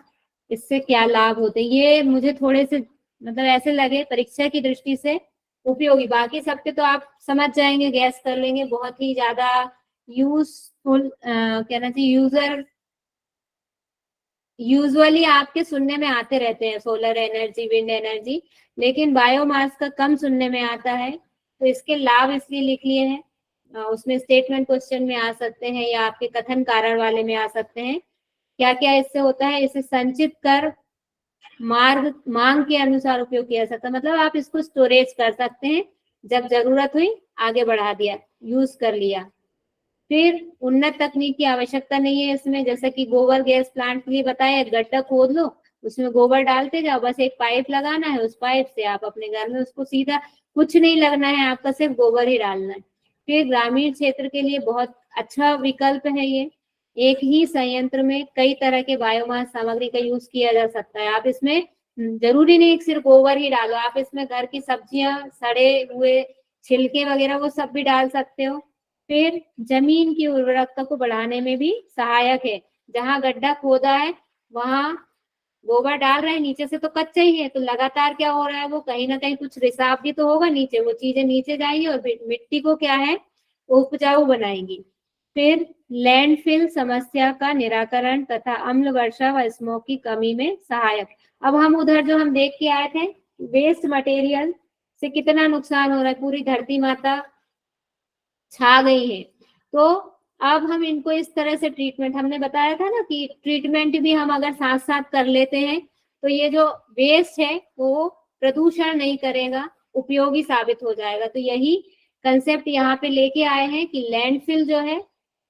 इससे क्या लाभ होते हैं, ये मुझे थोड़े से मतलब ऐसे लगे परीक्षा की दृष्टि से उपयोगी, बाकी सबके तो आप समझ जाएंगे, गैस कर लेंगे, बहुत ही ज्यादा यूजफुल कहना चाहिए, यूजुअली आपके सुनने में आते रहते हैं, सोलर एनर्जी, विंड एनर्जी, लेकिन बायोमास का कम सुनने में आता है। तो इसके लाभ इसलिए लिख लिए हैं, उसमें स्टेटमेंट क्वेश्चन में आ सकते हैं या आपके कथन कारण वाले में आ सकते हैं। क्या क्या इससे होता है, इसे संचित कर मांग के अनुसार उपयोग किया जा सकता है, मतलब आप इसको स्टोरेज कर सकते हैं, जब जरूरत हुई आगे बढ़ा दिया, यूज कर लिया। फिर उन्नत तकनीक की आवश्यकता नहीं है इसमें, जैसे कि गोबर गैस प्लांट के लिए बताया, गड्ढा खोद लो, उसमें गोबर डालते जाओ, बस एक पाइप लगाना है, उस पाइप से आप अपने घर में उसको सीधा, कुछ नहीं लगना है आपका, सिर्फ गोबर ही डालना है। फिर ग्रामीण क्षेत्र के लिए बहुत अच्छा विकल्प है ये, एक ही संयंत्र में कई तरह के बायोमास सामग्री का यूज किया जा सकता है। आप इसमें जरूरी नहीं सिर्फ गोबर ही डालो, आप इसमें घर की सब्जियां, सड़े हुए छिलके वगैरह वो सब भी डाल सकते हो। फिर जमीन की उर्वरकता को बढ़ाने में भी सहायक है, जहां गड्ढा खोदा है वहां गोबर डाल रहे हैं, नीचे से तो कच्चा ही है, तो लगातार क्या हो रहा है, वो कहीं ना कहीं कुछ रिसाव भी तो होगा नीचे, वो चीजें नीचे जाएंगी और मिट्टी को क्या है, उपजाऊ बनाएंगी। फिर लैंडफिल समस्या का निराकरण तथा अम्ल वर्षा व स्मोक की कमी में सहायक। अब हम उधर जो हम देख के आए थे, वेस्ट मटेरियल से कितना नुकसान हो रहा है, पूरी धरती माता छा गई है। तो अब हम इनको इस तरह से ट्रीटमेंट, हमने बताया था ना कि ट्रीटमेंट भी हम अगर साथ साथ कर लेते हैं तो ये जो वेस्ट है वो प्रदूषण नहीं करेगा, उपयोगी साबित हो जाएगा। तो यही कंसेप्ट यहाँ पे लेके आए हैं कि लैंडफिल जो है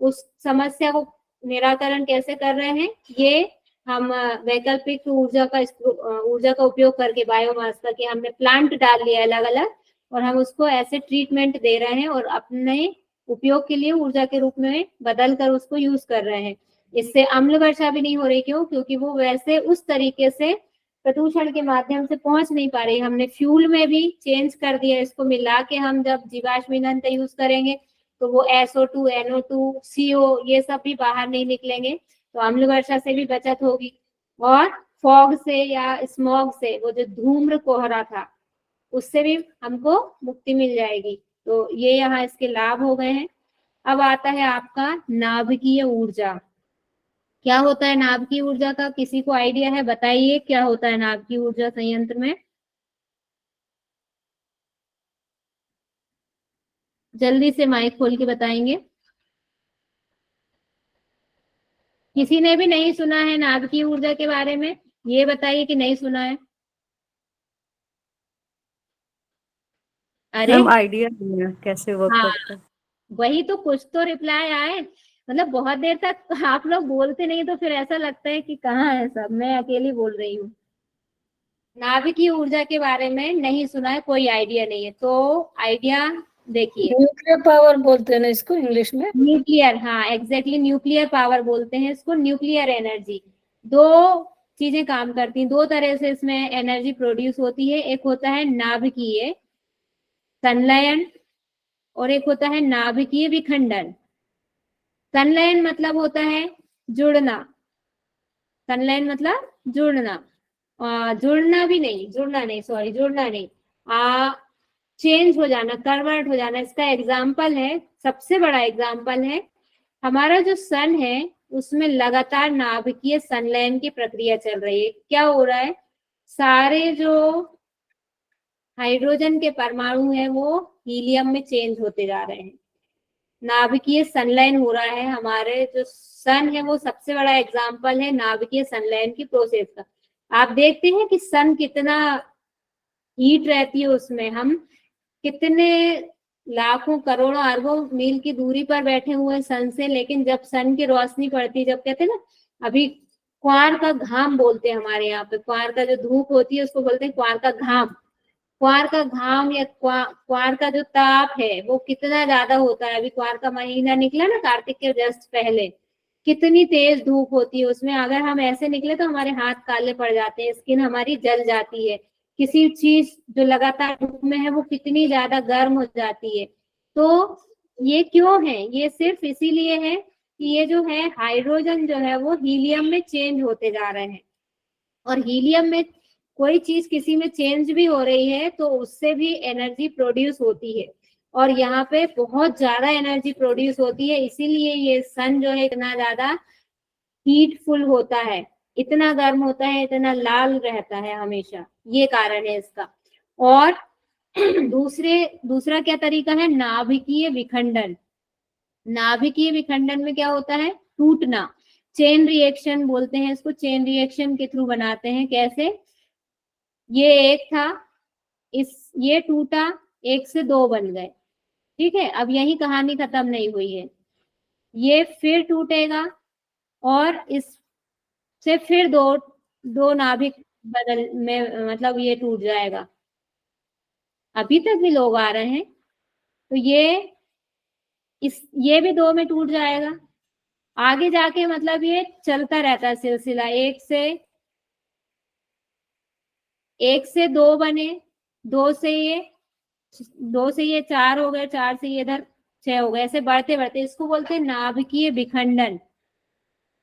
उस समस्या को निराकरण कैसे कर रहे हैं, ये हम वैकल्पिक ऊर्जा का उपयोग करके, बायोमास का, कि हमने प्लांट डाल लिया अलग अलग और हम उसको ऐसे ट्रीटमेंट दे रहे हैं और अपने उपयोग के लिए ऊर्जा के रूप में बदल कर उसको यूज कर रहे हैं। इससे अम्ल वर्षा भी नहीं हो रही, क्यों, क्योंकि वो वैसे उस तरीके से प्रदूषण के माध्यम से पहुंच नहीं पा रही। हमने फ्यूल में भी चेंज कर दिया, इसको मिला के हम जब जीवाश्म ईंधन का यूज करेंगे तो वो SO2, NO2, CO ये सब भी बाहर नहीं निकलेंगे, तो अम्ल वर्षा से भी बचत होगी। और फॉग से या स्मॉग से, वो जो धूम्र कोहरा था, उससे भी हमको मुक्ति मिल जाएगी। तो ये यहाँ इसके लाभ हो गए हैं। अब आता है आपका नाभिकीय ऊर्जा। क्या होता है नाभिकीय ऊर्जा का, किसी को आइडिया है, बताइए क्या होता है नाभिकीय ऊर्जा संयंत्र में, जल्दी से माइक खोल के बताएंगे। किसी ने भी नहीं सुना है नाभिकीय ऊर्जा के बारे में, ये बताइए कि नहीं सुना है। अरे मैम आइडिया नहीं है कैसे वर्क हाँ, करता है। वही तो, कुछ तो रिप्लाई आए, मतलब बहुत देर तक आप लोग बोलते नहीं तो फिर ऐसा लगता है कि कहाँ है सब, मैं अकेली बोल रही हूँ। नाभिकीय ऊर्जा के बारे में नहीं सुना है, कोई आइडिया नहीं है, तो आइडिया देखिए। न्यूक्लियर पावर बोलते हैं ना इसको इंग्लिश में। न्यूक्लियर, हाँ एग्जैक्टली, न्यूक्लियर पावर बोलते हैं इसको, न्यूक्लियर एनर्जी। दो चीजें काम करती हैं, दो तरह से इसमें एनर्जी प्रोड्यूस होती है, एक होता है नाभिकीय संलयन और एक होता है नाभिकीय विखंडन। संलयन मतलब होता है जुड़ना, संलयन मतलब जुड़ना, जुड़ना नहीं, सॉरी, जुड़ना नहीं, चेंज हो जाना, कन्वर्ट हो जाना। इसका एग्जाम्पल है, सबसे बड़ा एग्जाम्पल है हमारा जो सन है, उसमें लगातार नाभिकीय संलयन की प्रक्रिया चल रही है। क्या हो रहा है, सारे जो हाइड्रोजन के परमाणु है वो हीलियम में चेंज होते जा रहे हैं, नाभिकीय संलयन हो रहा है। हमारे जो सन है वो सबसे बड़ा एग्जाम्पल है नाभिकीय संलयन की प्रोसेस का। आप देखते हैं कि सन कितना हीट रहती है उसमें, हम कितने लाखों करोड़ों अरबों मील की दूरी पर बैठे हुए हैं सन से, लेकिन जब सन की रोशनी पड़ती है, जब कहते हैं ना, अभी क्वार का घाम बोलते हैं हमारे यहाँ पे, क्वार का जो धूप होती है उसको बोलते हैं क्वार का घाम। क्वार का घाम या क्वार का जो ताप है वो कितना ज्यादा होता है। अभी क्वार का महीना निकला ना, कार्तिक के जस्ट पहले, कितनी तेज धूप होती है उसमें, अगर हम ऐसे निकले तो हमारे हाथ काले पड़ जाते हैं, स्किन हमारी जल जाती है। किसी चीज जो लगातार धूप में है वो कितनी ज्यादा गर्म हो जाती है। तो ये क्यों है, ये सिर्फ इसीलिए है कि ये जो है हाइड्रोजन जो है वो हीलियम में चेंज होते जा रहे हैं, और हीलियम में कोई चीज किसी में चेंज भी हो रही है तो उससे भी एनर्जी प्रोड्यूस होती है, और यहाँ पे बहुत ज्यादा एनर्जी प्रोड्यूस होती है, इसीलिए ये सन जो है इतना ज्यादा हीटफुल होता है, इतना गर्म होता है, इतना लाल रहता है हमेशा, ये कारण है इसका। और दूसरा क्या तरीका है, नाभिकीय विखंडन। नाभिकीय विखंडन में क्या होता है, टूटना, चेन रिएक्शन बोलते हैं इसको, चेन रिएक्शन के थ्रू बनाते हैं। कैसे, ये एक था, ये टूटा, एक से दो बन गए, ठीक है। अब यही कहानी खत्म नहीं हुई है, ये फिर टूटेगा और इससे फिर दो नाभिक बदल में, मतलब ये टूट जाएगा। अभी तक भी लोग आ रहे हैं, तो ये भी दो में टूट जाएगा, आगे जाके मतलब ये चलता रहता है सिलसिला, एक से दो बने, दो से ये चार हो गए, चार से ये इधर छह हो गए, ऐसे बढ़ते बढ़ते, इसको बोलते हैं नाभिकीय विखंडन।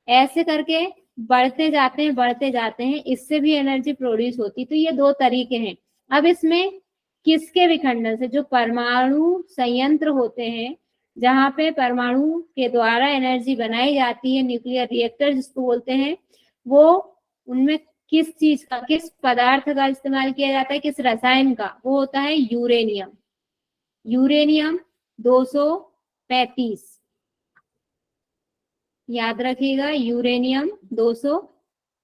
ऐसे करके बढ़ते जाते हैं, इससे भी एनर्जी प्रोड्यूस होती। तो ये दो तरीके हैं। अब इसमें किसके विखंडन से, जो परमाणु संयंत्र होते हैं, जहाँ पे परमाणु के द्वारा एनर्जी बनाई जाती है, न्यूक्लियर रिएक्टर जिसको बोलते हैं, वो उनमें किस चीज का, किस पदार्थ का इस्तेमाल किया जाता है, किस रसायन का, वो होता है यूरेनियम। यूरेनियम 235, याद रखिएगा, यूरेनियम 200,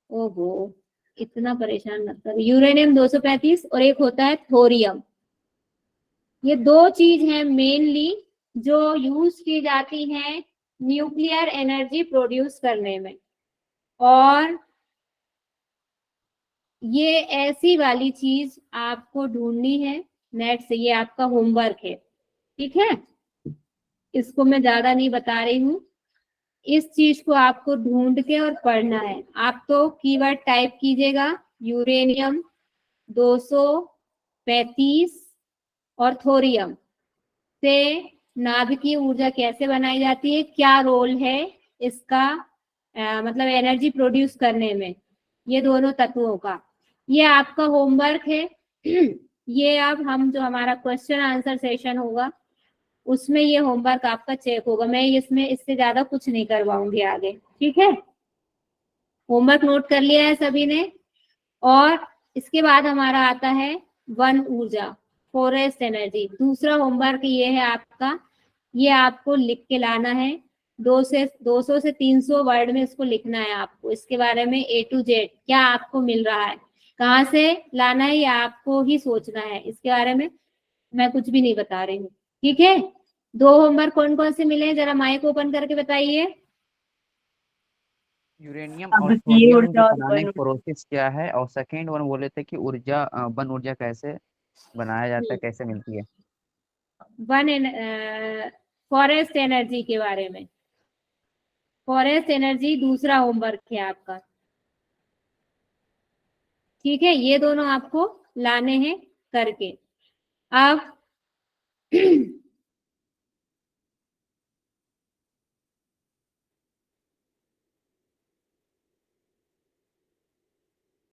ओहो इतना परेशान मत कर, यूरेनियम 235, और एक होता है थोरियम। ये दो चीज हैं मेनली जो यूज की जाती हैं न्यूक्लियर एनर्जी प्रोड्यूस करने में। और ये ऐसी वाली चीज आपको ढूंढनी है नेट से, ये आपका होमवर्क है, ठीक है। इसको मैं ज्यादा नहीं बता रही हूँ, इस चीज को आपको ढूंढ के और पढ़ना है। आप तो कीवर्ड टाइप कीजिएगा, यूरेनियम 235 और थोरियम से नाभिकीय ऊर्जा कैसे बनाई जाती है, क्या रोल है इसका, मतलब एनर्जी प्रोड्यूस करने में, ये दोनों तत्वों का। ये आपका होमवर्क है। ये अब हम जो हमारा क्वेश्चन आंसर सेशन होगा उसमें ये होमवर्क आपका चेक होगा। मैं इसमें इससे ज्यादा कुछ नहीं करवाऊंगी आगे, ठीक है। होमवर्क नोट कर लिया है सभी ने। और इसके बाद हमारा आता है वन ऊर्जा, फॉरेस्ट एनर्जी। दूसरा होमवर्क ये है आपका, ये आपको लिख के लाना है, 200 से 300 वर्ड में इसको लिखना है आपको। इसके बारे में A to Z क्या आपको मिल रहा है, कहाँ से लाना है, ये आपको ही सोचना है। इसके बारे में मैं कुछ भी नहीं बता रही हूँ, ठीक है। दो होमवर्क कौन कौन से मिले हैं, जरा माइक ओपन करके बताइए। यूरेनियम और नाभिकीय थोरियम ऊर्जा को और बनाने वन का प्रोसेस क्या है, और सेकंड वन बोले थे कि ऊर्जा वन ऊर्जा कैसे बनाया जाता है, कैसे मिलती है। वन फॉरेस्ट एनर्जी के बारे में, फॉरेस्ट एनर्जी दूसरा होमवर्क है आपका, ठीक है। ये दोनों आपको लाने हैं करके। अब